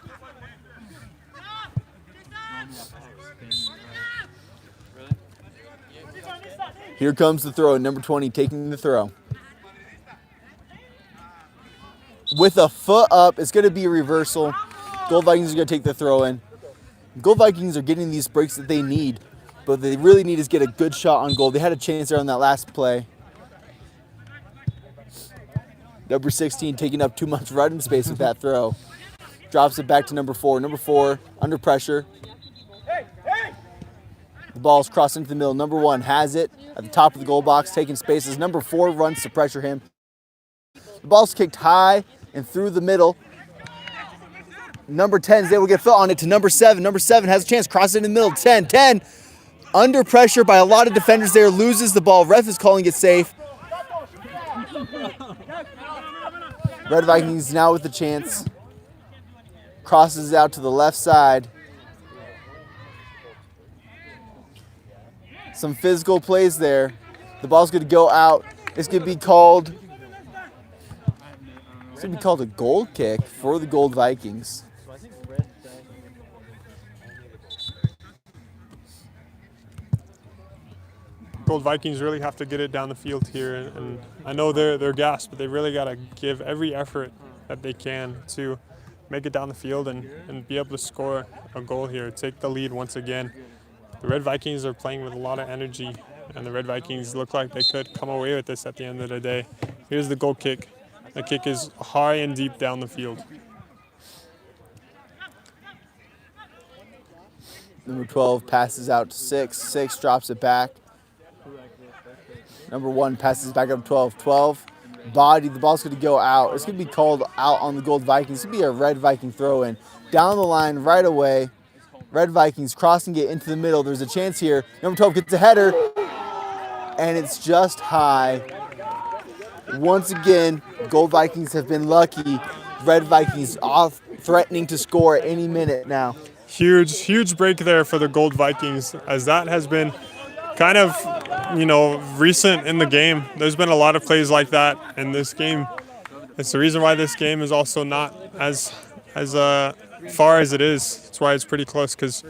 Speaker 4: Here comes the throw. Number 20 taking the throw. With a foot up, it's going to be a reversal. Gold Vikings are going to take the throw in. Gold Vikings are getting these breaks that they need, but they really need is get a good shot on goal. They had a chance there on that last play. Number 16 taking up too much running space with that throw. Drops it back to number 4. Number 4 under pressure. The ball's crossed into the middle. Number 1 has it at the top of the goal box, taking spaces. Number 4 runs to pressure him. The ball's kicked high and through the middle. Number 10 is able to get foot on it to number 7. Number 7 has a chance, crosses it in the middle. 10 under pressure by a lot of defenders there, loses the ball. Ref is calling it safe. Red Vikings now with the chance. Crosses out to the left side. Some physical plays there. The ball's going to go out. It's going to be called a goal kick for the Gold Vikings.
Speaker 1: Gold Vikings really have to get it down the field here, and I know they're gassed, but they really got to give every effort that they can to make it down the field and be able to score a goal here, take the lead once again. The Red Vikings are playing with a lot of energy, and the Red Vikings look like they could come away with this at the end of the day. Here's the goal kick. The kick is high and deep down the field.
Speaker 4: Number 12 passes out to 6. 6 drops it back. Number 1 passes back up 12. 12 body. The ball's going to go out. It's going to be called out on the Gold Vikings. It's going to be a Red Viking throw in. Down the line right away. Red Vikings crossing it into the middle. There's a chance here. Number 12 gets a header, and it's just high. Once again, Gold Vikings have been lucky. Red Vikings off, threatening to score at any minute now.
Speaker 1: Huge break there for the Gold Vikings, as that has been kind of, recent in the game. There's been a lot of plays like that in this game. It's the reason why this game is also not as far as it is. That's why it's pretty close, because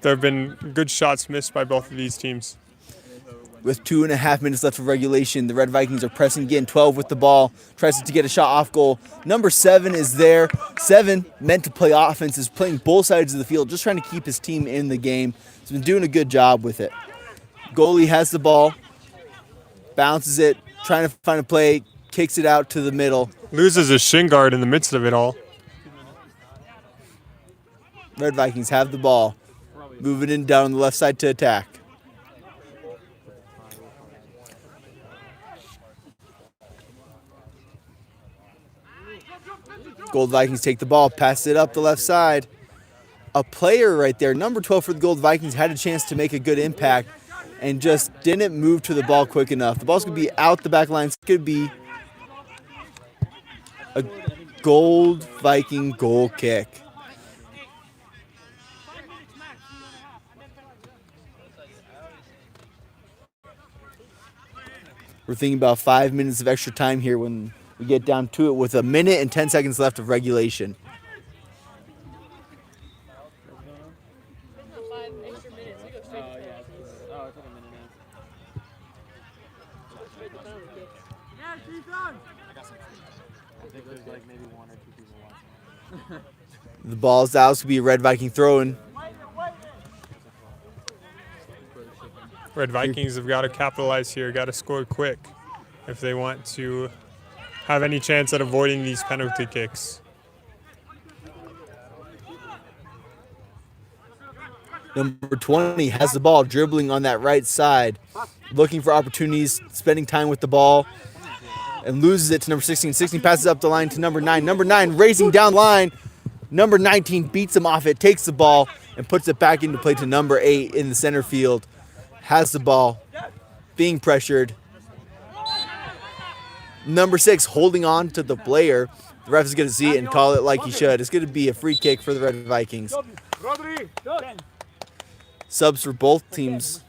Speaker 1: there have been good shots missed by both of these teams.
Speaker 4: With 2.5 minutes left of regulation, the Red Vikings are pressing again. 12 with the ball, tries to get a shot off goal. Number 7 is there. 7 meant to play offense, is playing both sides of the field, just trying to keep his team in the game. He's been doing a good job with it. Goalie has the ball, bounces it, trying to find a play, kicks it out to the middle.
Speaker 1: Loses his shin guard in the midst of it all.
Speaker 4: Red Vikings have the ball, moving in down on the left side to attack. Gold Vikings take the ball, pass it up the left side. A player right there, number 12 for the Gold Vikings, had a chance to make a good impact and just didn't move to the ball quick enough. The ball's going to be out the back line. It's going to be A Gold Viking goal kick. We're thinking about 5 minutes of extra time here when we get down to it with 1 minute and 10 seconds left of regulation. The ball's out. It's going to be a Red Viking throw-in.
Speaker 1: Red Vikings have got to capitalize here, got to score quick if they want to have any chance at avoiding these penalty kicks.
Speaker 4: Number 20 has the ball, dribbling on that right side, looking for opportunities, spending time with the ball, and loses it to number 16. 16 passes up the line to number 9. Number 9 racing down the line. Number 19 beats him off it, takes the ball, and puts it back into play to number 8 in the center field. Has the ball, being pressured. Number 6 holding on to the player. The ref is going to see it and call it like he should. It's going to be a free kick for the Red Vikings. Subs for both teams.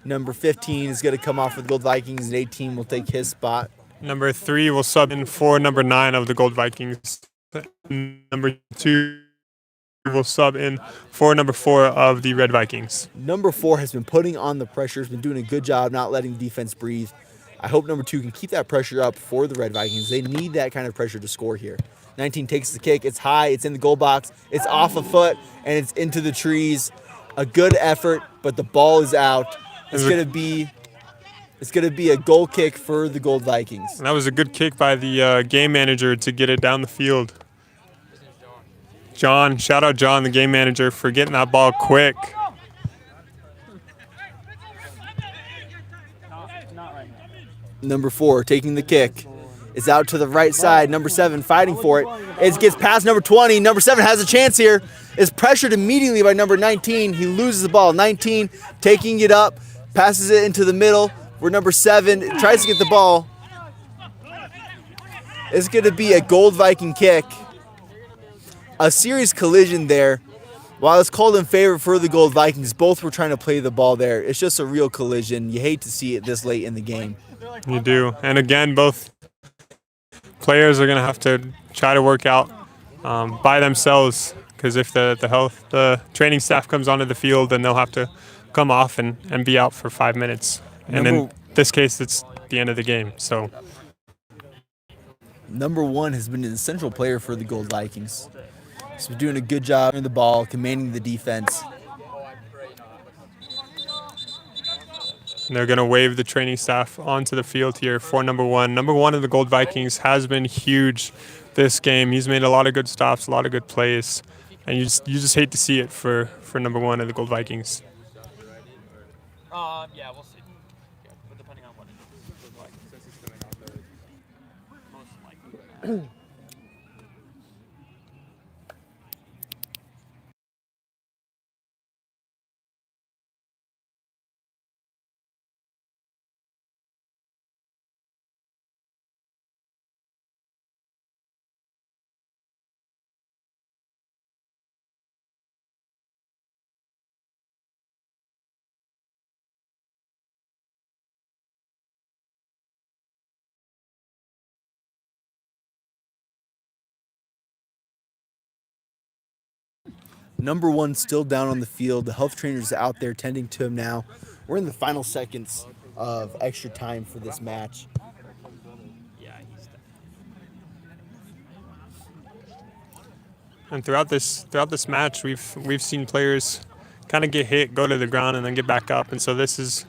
Speaker 4: Number 15 is going to come off for the Gold Vikings, and 18 will take his spot.
Speaker 1: Number 3 will sub in for number 9 of the Gold Vikings. Number 2 will sub in for number 4 of the Red Vikings.
Speaker 4: Number 4 has been putting on the pressure, has been doing a good job not letting the defense breathe. I hope number 2 can keep that pressure up for the Red Vikings. They need that kind of pressure to score here. 19 takes the kick. It's high. It's in the goal box. It's off a foot, and it's into the trees. A good effort, but the ball is out. It's going to be a goal kick for the Gold Vikings.
Speaker 1: And that was a good kick by the game manager to get it down the field. John, shout out John, the game manager, for getting that ball quick.
Speaker 4: Number 4 taking the kick. It's out to the right side. Number 7 fighting for it. It gets past number 20. Number 7 has a chance here. Is pressured immediately by number 19. He loses the ball. 19 taking it up, passes it into the middle where number 7 tries to get the ball. It's going to be a Gold Viking kick. A serious collision there. While it's called in favor for the Gold Vikings, both were trying to play the ball there. It's just a real collision. You hate to see it this late in the game.
Speaker 1: You do. And again, both players are going to have to try to work out by themselves, because if the training staff comes onto the field, then they'll have to come off and be out for 5 minutes. And in this case, it's the end of the game. So
Speaker 4: number 1 has been an essential player for the Gold Vikings. He's been doing a good job in the ball, commanding the defense.
Speaker 1: And they're going to wave the training staff onto the field here for number 1. Number 1 of the Gold Vikings has been huge this game. He's made a lot of good stops, a lot of good plays. And you just hate to see it for number 1 of the Gold Vikings.
Speaker 3: Yeah, we'll see. Yeah, but depending on what it looks like, since he's coming out there, most likely.
Speaker 4: Number 1 still down on the field. The health trainer's out there tending to him now. We're in the final seconds of extra time for this match.
Speaker 1: And throughout this match, we've seen players kind of get hit, go to the ground, and then get back up. And so this is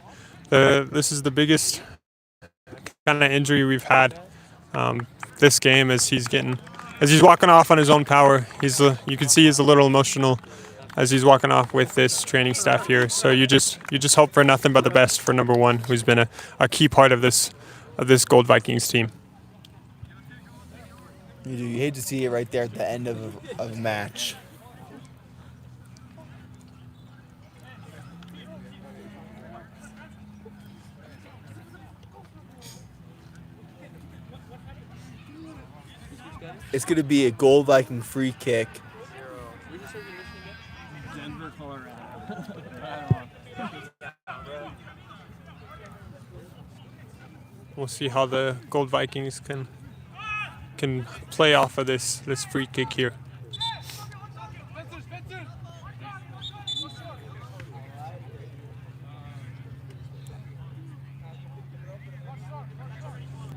Speaker 1: the biggest kind of injury we've had this game, as he's walking off on his own power. You can see he's a little emotional as he's walking off with this training staff here. So you just hope for nothing but the best for number 1, who's been a key part of this Gold Vikings team.
Speaker 4: You hate to see it right there at the end of a match. It's going to be a Gold Viking free kick.
Speaker 3: Denver, Colorado.
Speaker 1: We'll see how the Gold Vikings can play off of this free kick here.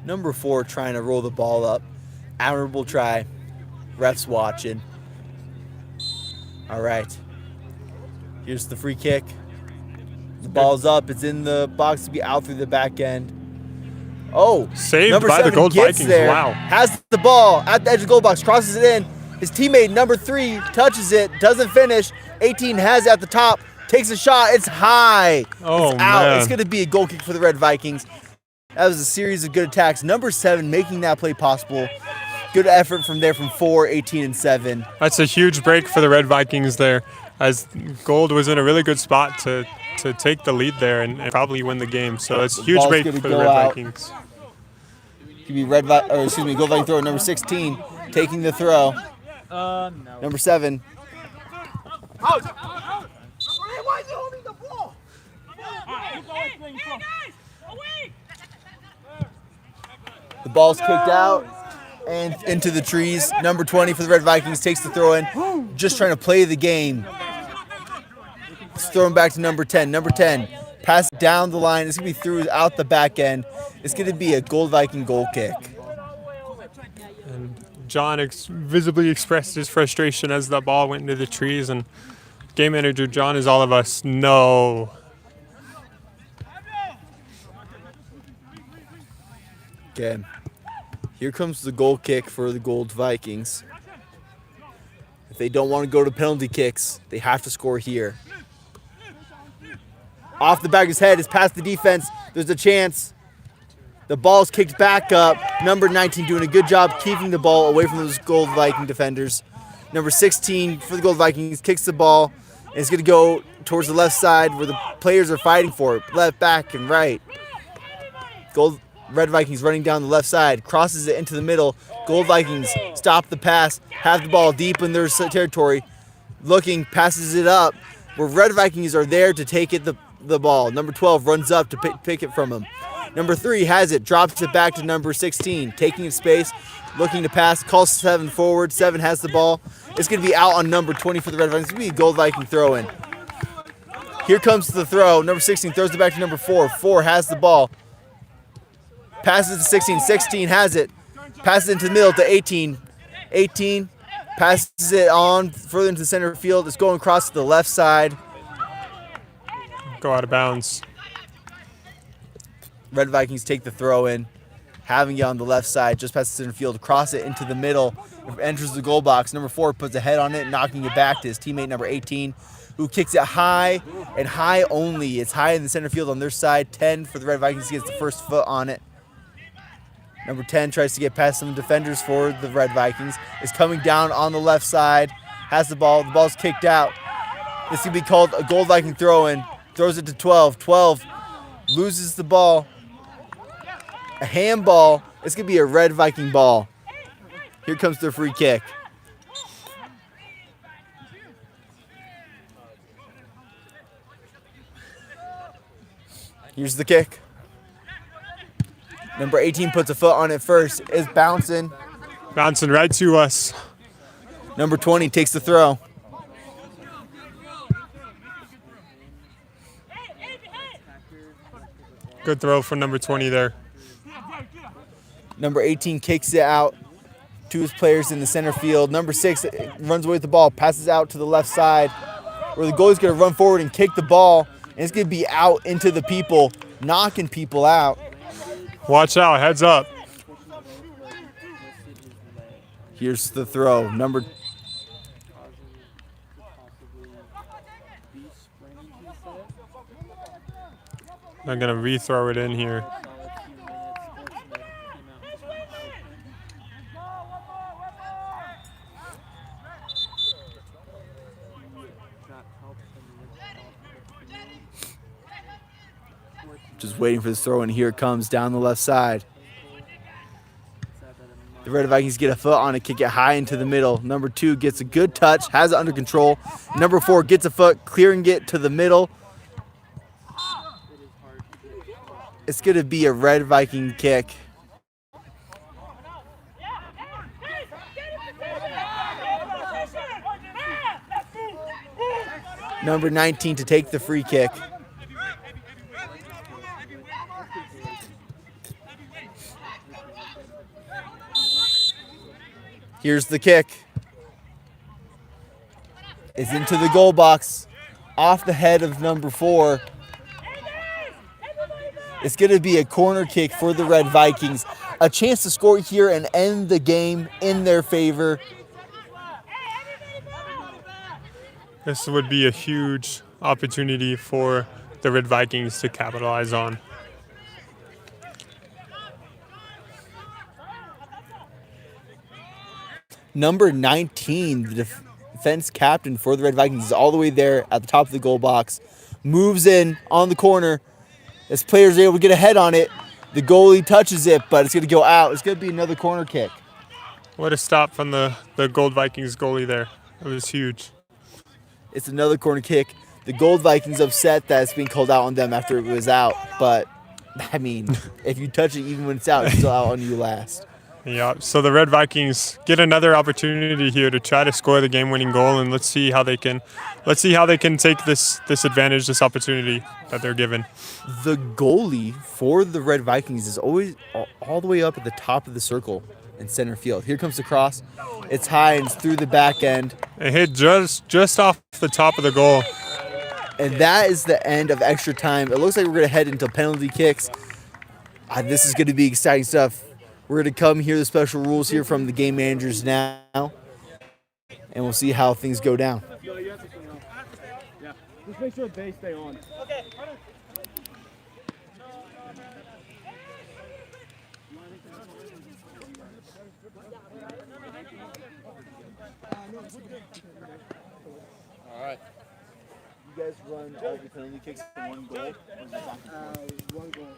Speaker 4: Number 4 trying to roll the ball up. Admirable try. Refs watching. All right. Here's the free kick. The ball's up. It's in the box to be out through the back end. Oh,
Speaker 1: saved
Speaker 4: number
Speaker 1: by the
Speaker 4: 7
Speaker 1: Gold
Speaker 4: gets
Speaker 1: Vikings.
Speaker 4: there,
Speaker 1: Wow.
Speaker 4: has the ball at the edge of the goal box, crosses it in. His teammate, number 3, touches it, doesn't finish. 18 has it at the top, takes a shot. It's high.
Speaker 1: Oh,
Speaker 4: it's out.
Speaker 1: man.
Speaker 4: It's going to be a goal kick for the Red Vikings. That was a series of good attacks. Number 7 making that play possible. Good effort from there from 4, 18, and 7.
Speaker 1: That's a huge break for the Red Vikings there, as Gold was in a really good spot to take the lead there and probably win the game. So it's a huge
Speaker 4: ball's
Speaker 1: break
Speaker 4: gonna
Speaker 1: for the
Speaker 4: go
Speaker 1: Red
Speaker 4: out.
Speaker 1: Vikings.
Speaker 4: Could be Gold Viking thrower number 16 taking the throw.
Speaker 3: No.
Speaker 4: Number 7.
Speaker 2: Why is he holding the ball?
Speaker 4: The ball's kicked out and into the trees. Number 20 for the Red Vikings takes the throw in, just trying to play the game. It's thrown back to number 10. Number 10, pass down the line. It's going to be through out the back end. It's going to be a Gold Viking goal kick.
Speaker 1: And John visibly expressed his frustration as the ball went into the trees, and game manager John, as all of us know.
Speaker 4: Okay, here comes the goal kick for the Gold Vikings. If they don't want to go to penalty kicks, they have to score here. Off the back of his head, it's past the defense. There's a chance. The ball's kicked back up. Number 19 doing a good job keeping the ball away from those Gold Viking defenders. Number 16 for the Gold Vikings kicks the ball, and it's going to go towards the left side where the players are fighting for it. Left, back, and right. Red Vikings running down the left side, crosses it into the middle. Gold Vikings stop the pass, have the ball deep in their territory. Looking, passes it up, where Red Vikings are there to take it the ball. Number 12 runs up to pick it from him. Number 3 has it, drops it back to number 16, taking his space, looking to pass, calls 7 forward. 7 has the ball. It's going to be out on number 20 for the Red Vikings. It's going to be a Gold Viking throw in. Here comes the throw. Number 16 throws it back to number 4. 4 has the ball. Passes to 16. 16 has it. Passes into the middle to 18. 18 passes it on further into the center field. It's going across to the left side.
Speaker 1: Go out of bounds.
Speaker 4: Red Vikings take the throw in, having it on the left side, just past the center field, cross it into the middle, enters the goal box. Number 4 puts a head on it, knocking it back to his teammate number 18, who kicks it high and high only. It's high in the center field on their side. 10 for the Red Vikings, gets the first foot on it. Number 10 tries to get past some defenders for the Red Vikings. Is coming down on the left side, has the ball. The ball's kicked out. This could be called a Gold Viking throw-in. Throws it to 12. 12 loses the ball. A handball. It's going to be a Red Viking ball. Here comes their free kick. Here's the kick. Number 18 puts a foot on it first. Is bouncing.
Speaker 1: Bouncing right to us.
Speaker 4: Number 20 takes the throw.
Speaker 1: Good throw from number 20 there.
Speaker 4: Number 18 kicks it out to his players in the center field. Number 6 runs away with the ball, passes out to the left side, where the goalie's going to run forward and kick the ball, and it's going to be out into the people, knocking people out.
Speaker 1: Watch out, heads up.
Speaker 4: Here's the throw. Number
Speaker 1: I'm going to rethrow it in here.
Speaker 4: just waiting for this throw, and here it comes down the left side. The The Red Vikings get a foot on it, kick it high into the middle. Number 2 gets a good touch, has it under control. Number 4 gets a foot, clearing it to the middle. It's going to be a Red Viking kick. Number 19 to take the free kick. Here's the kick. It's into the goal box, off the head of number 4. It's going to be a corner kick for the Red Vikings. A chance to score here and end the game in their favor.
Speaker 1: This would be a huge opportunity for the Red Vikings to capitalize on.
Speaker 4: Number 19, the defense captain for the Red Vikings, is all the way there at the top of the goal box. Moves in on the corner. As players are able to get a head on it, the goalie touches it, but it's going to go out. It's going to be another corner kick.
Speaker 1: What a stop from the Gold Vikings goalie there. It was huge.
Speaker 4: It's another corner kick. The Gold Vikings upset that it's being called out on them after it was out. But, I mean, if you touch it even when it's out, it's still out on you last.
Speaker 1: Yeah, so the Red Vikings get another opportunity here to try to score the game-winning goal, and let's see how they can take this advantage, this opportunity that they're given.
Speaker 4: The goalie for the Red Vikings is always all the way up at the top of the circle in center field. Here comes the cross. It's high and it's through the back end.
Speaker 1: It hit just off the top of the goal.
Speaker 4: And that is the end of extra time. It looks like we're going to head into penalty kicks. This is going to be exciting stuff. We're going to come hear the special rules here from the game managers now, and we'll see how things go down.
Speaker 3: No, you have to stay on. Yeah. Just make sure they stay on. Okay.
Speaker 4: All right. You guys run all the penalty kicks in one goal?
Speaker 3: One goal.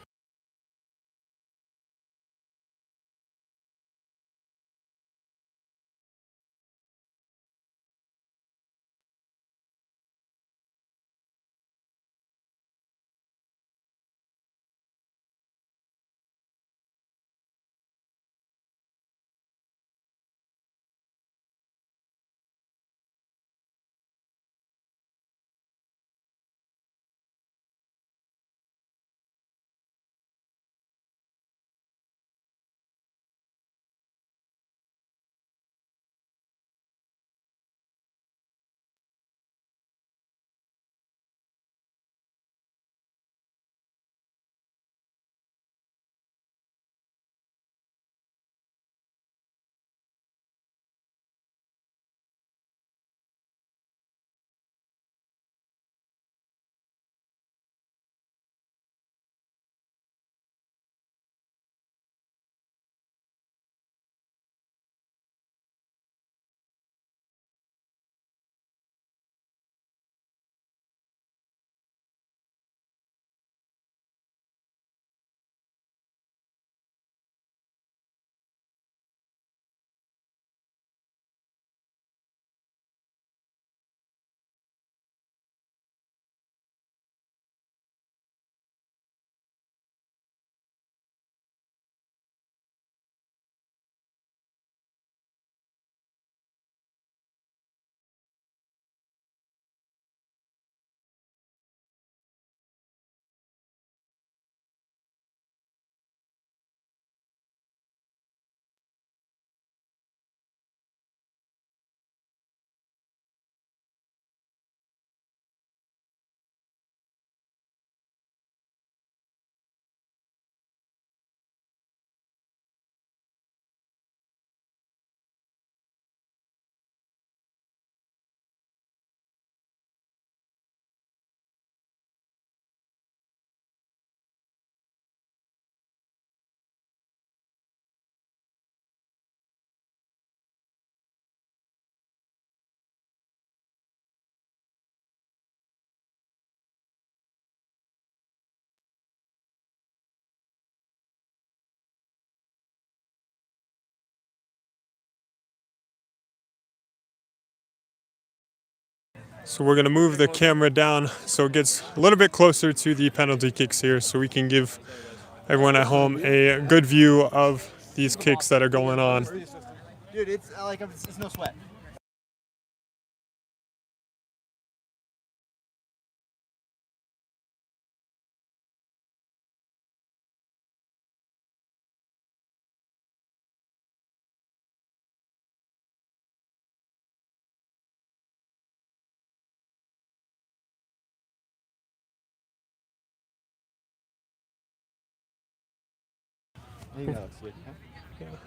Speaker 1: So we're going to move the camera down so it gets a little bit closer to the penalty kicks here so we can give everyone at home a good view of these kicks that are going on.
Speaker 4: Dude, it's like it's no sweat.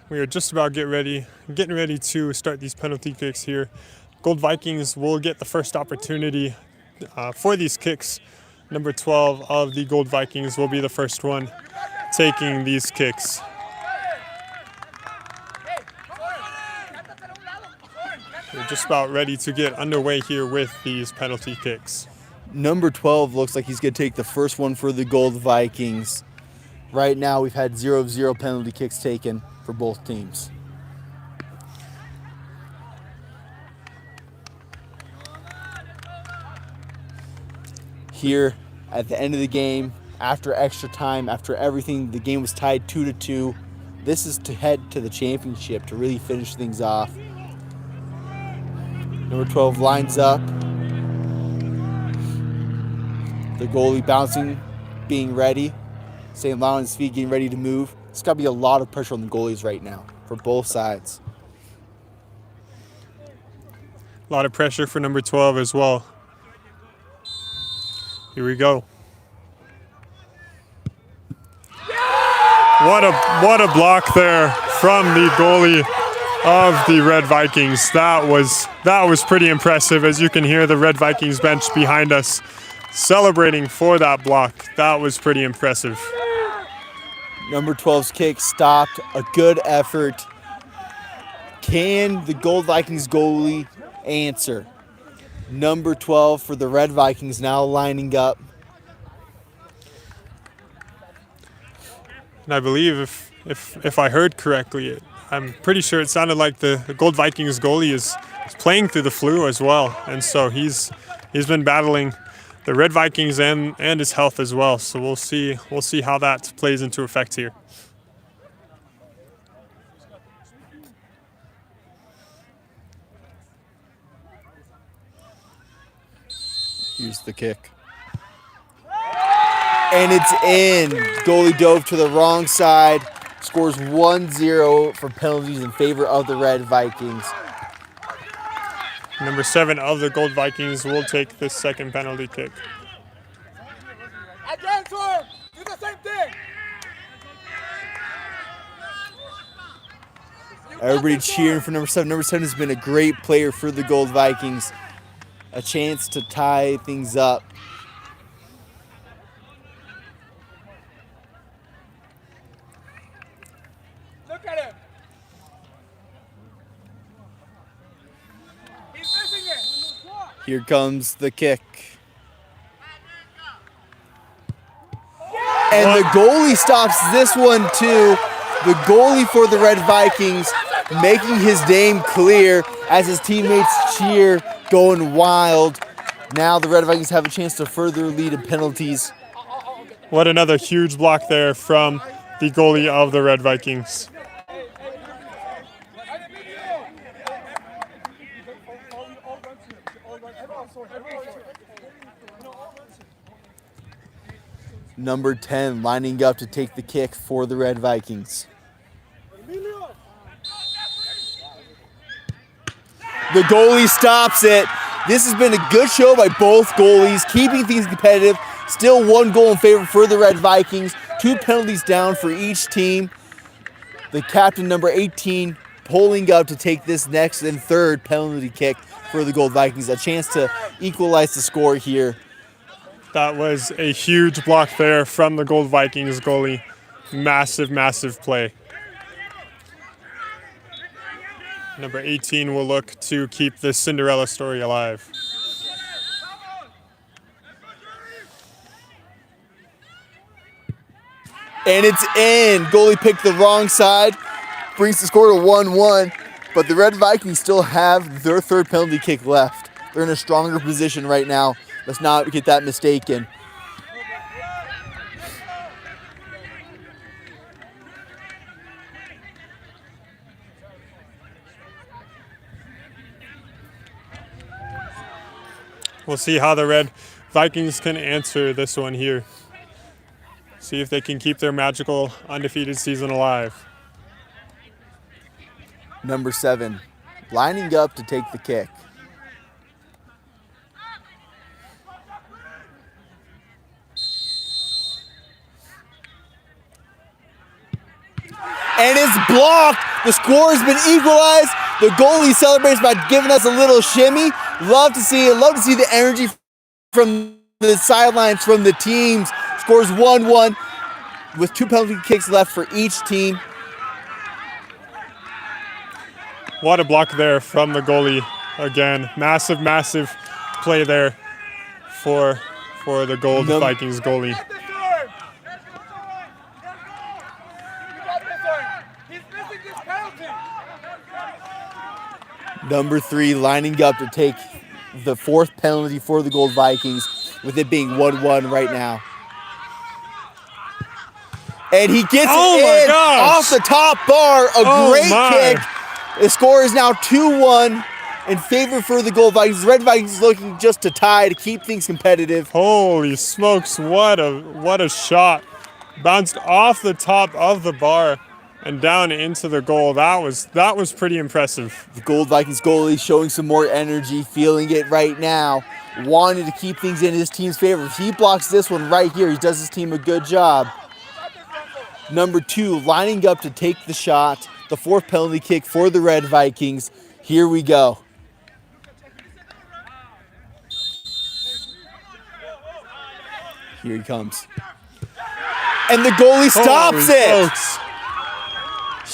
Speaker 1: We are just about getting ready to start these penalty kicks here. Gold Vikings will get the first opportunity for these kicks. Number 12 of the Gold Vikings will be the first one taking these kicks. We're just about ready to get underway here with these penalty kicks.
Speaker 4: Number 12 looks like he's going to take the first one for the Gold Vikings. Right now, we've had 0-0 penalty kicks taken for both teams. Here, at the end of the game, after extra time, after everything, the game was tied 2-2. This is to head to the championship to really finish things off. Number 12 lines up. The goalie bouncing, being ready. Staying loud on his feet, getting ready to move. There's got to be a lot of pressure on the goalies right now for both sides.
Speaker 1: A lot of pressure for number 12 as well. Here we go. What a block there from the goalie of the Red Vikings. That was pretty impressive. As you can hear the Red Vikings bench behind us celebrating for that block. That was pretty impressive.
Speaker 4: Number 12's kick stopped. A good effort. Can the Gold Vikings goalie answer? Number 12 for the Red Vikings now lining up.
Speaker 1: And I believe if I heard correctly, I'm pretty sure it sounded like the Gold Vikings goalie is playing through the flu as well. And so he's been battling the Red Vikings and his health as well. So we'll see how that plays into effect here.
Speaker 4: Here's the kick. And it's in. Goalie dove to the wrong side. Scores 1-0 for penalties in favor of the Red Vikings.
Speaker 1: Number 7 of the Gold Vikings will take this second penalty kick.
Speaker 5: Again, sir. Do the same thing.
Speaker 4: Everybody cheering for number 7. Number 7 has been a great player for the Gold Vikings. A chance to tie things up.
Speaker 5: Look at him. He's missing it.
Speaker 4: Here comes the kick. And the goalie stops this one too. The goalie for the Red Vikings making his name clear as his teammates cheer, going wild. Now the Red Vikings have a chance to further lead in penalties.
Speaker 1: What another huge block there from the goalie of the Red Vikings.
Speaker 4: Number 10 lining up to take the kick for the Red Vikings. The goalie stops it. This has been a good show by both goalies, keeping things competitive. Still one goal in favor for the Red Vikings. 2 penalties down for each team. The captain, number 18, pulling up to take this next and third penalty kick for the Gold Vikings. A chance to equalize the score here.
Speaker 1: That was a huge block there from the Gold Vikings goalie. Massive, massive play. Number 18 will look to keep this Cinderella story alive.
Speaker 4: And it's in. Goalie picked the wrong side. Brings the score to 1-1. But the Red Vikings still have their third penalty kick left. They're in a stronger position right now. Let's not get that mistaken.
Speaker 1: We'll see how the Red Vikings can answer this one here. See if they can keep their magical undefeated season alive.
Speaker 4: Number 7, lining up to take the kick. And it's blocked. The score has been equalized. The goalie celebrates by giving us a little shimmy. Love to see it. Love to see the energy from the sidelines from the teams. Scores 1-1 with 2 penalty kicks left for each team.
Speaker 1: What a block there from the goalie. Again, massive, massive play there for the Gold Vikings goalie.
Speaker 5: Get this one! You got this one! He's missing this penalty!
Speaker 4: Number 3 lining up to take the 4th penalty for the Gold Vikings, with it being 1-1 right now. And he gets it in off the top bar. A great kick. The score is now 2-1 in favor for the Gold Vikings. The Red Vikings looking just to tie to keep things competitive.
Speaker 1: Holy smokes, what a shot. Bounced off the top of the bar and down into the goal. That was pretty impressive.
Speaker 4: The Gold Vikings goalie showing some more energy, feeling it right now, wanting to keep things in his team's favor. If he blocks this one right here, he does his team a good job. Number 2 lining up to take the shot. The 4th penalty kick for the Red Vikings. Here we go. Here he comes. And the goalie stops it.
Speaker 1: Folks.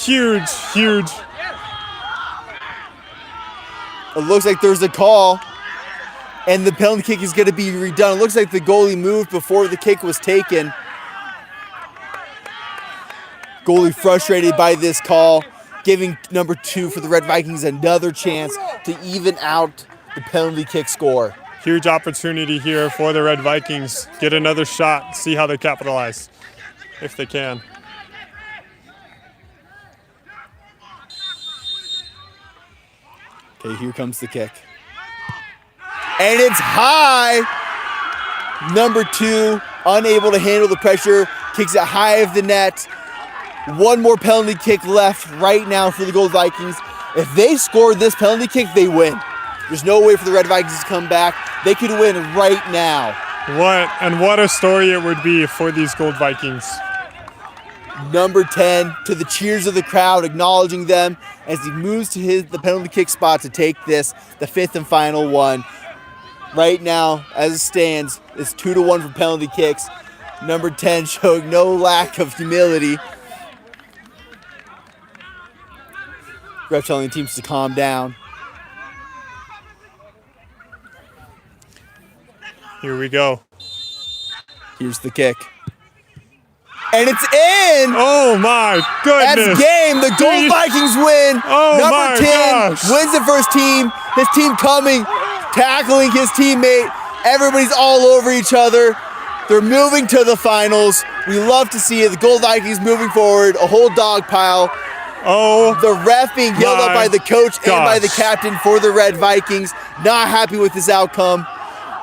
Speaker 1: Huge, huge.
Speaker 4: It looks like there's a call. And the penalty kick is going to be redone. It looks like the goalie moved before the kick was taken. Goalie frustrated by this call, giving number 2 for the Red Vikings another chance to even out the penalty kick score.
Speaker 1: Huge opportunity here for the Red Vikings. Get another shot, see how they capitalize, if they can.
Speaker 4: Okay, here comes the kick. And it's high. Number 2, unable to handle the pressure, kicks it high of the net. One more penalty kick left right now for the Gold Vikings. If they score this penalty kick, they win. There's no way for the Red Vikings to come back. They could win right now.
Speaker 1: What a story it would be for these Gold Vikings.
Speaker 4: Number 10 to the cheers of the crowd, acknowledging them as he moves to the penalty kick spot to take this, the 5th and final one. Right now, as it stands, it's 2-1 for penalty kicks. Number 10 showing no lack of humility. Ref telling the teams to calm down.
Speaker 1: Here we go.
Speaker 4: Here's the kick. And it's in!
Speaker 1: Oh my goodness!
Speaker 4: That's game. The Gold Vikings win.
Speaker 1: Oh
Speaker 4: Number 10 wins the first team. His team coming, tackling his teammate. Everybody's all over each other. They're moving to the finals. We love to see it. The Gold Vikings moving forward. A whole dog pile.
Speaker 1: Oh,
Speaker 4: the ref being yelled at by the coach and by the captain for the Red Vikings. Not happy with this outcome,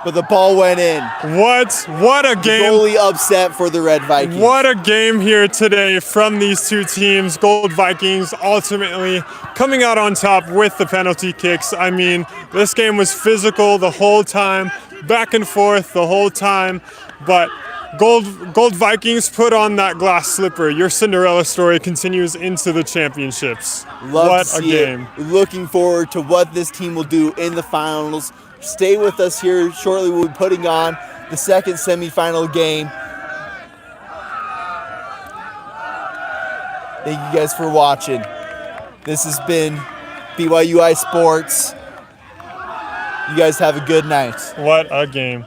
Speaker 4: but the ball went in.
Speaker 1: What a game.
Speaker 4: Goalie upset for the Red Vikings.
Speaker 1: What a game here today from these two teams. Gold Vikings ultimately coming out on top with the penalty kicks. I mean, this game was physical the whole time, back and forth the whole time, but Gold Vikings put on that glass slipper. Your Cinderella story continues into the championships.
Speaker 4: Love
Speaker 1: what a game.
Speaker 4: Looking forward to what this team will do in the finals. Stay with us here. Shortly we'll be putting on the second semifinal game. Thank you guys for watching. This has been BYUI Sports. You guys have a good night.
Speaker 1: What a game.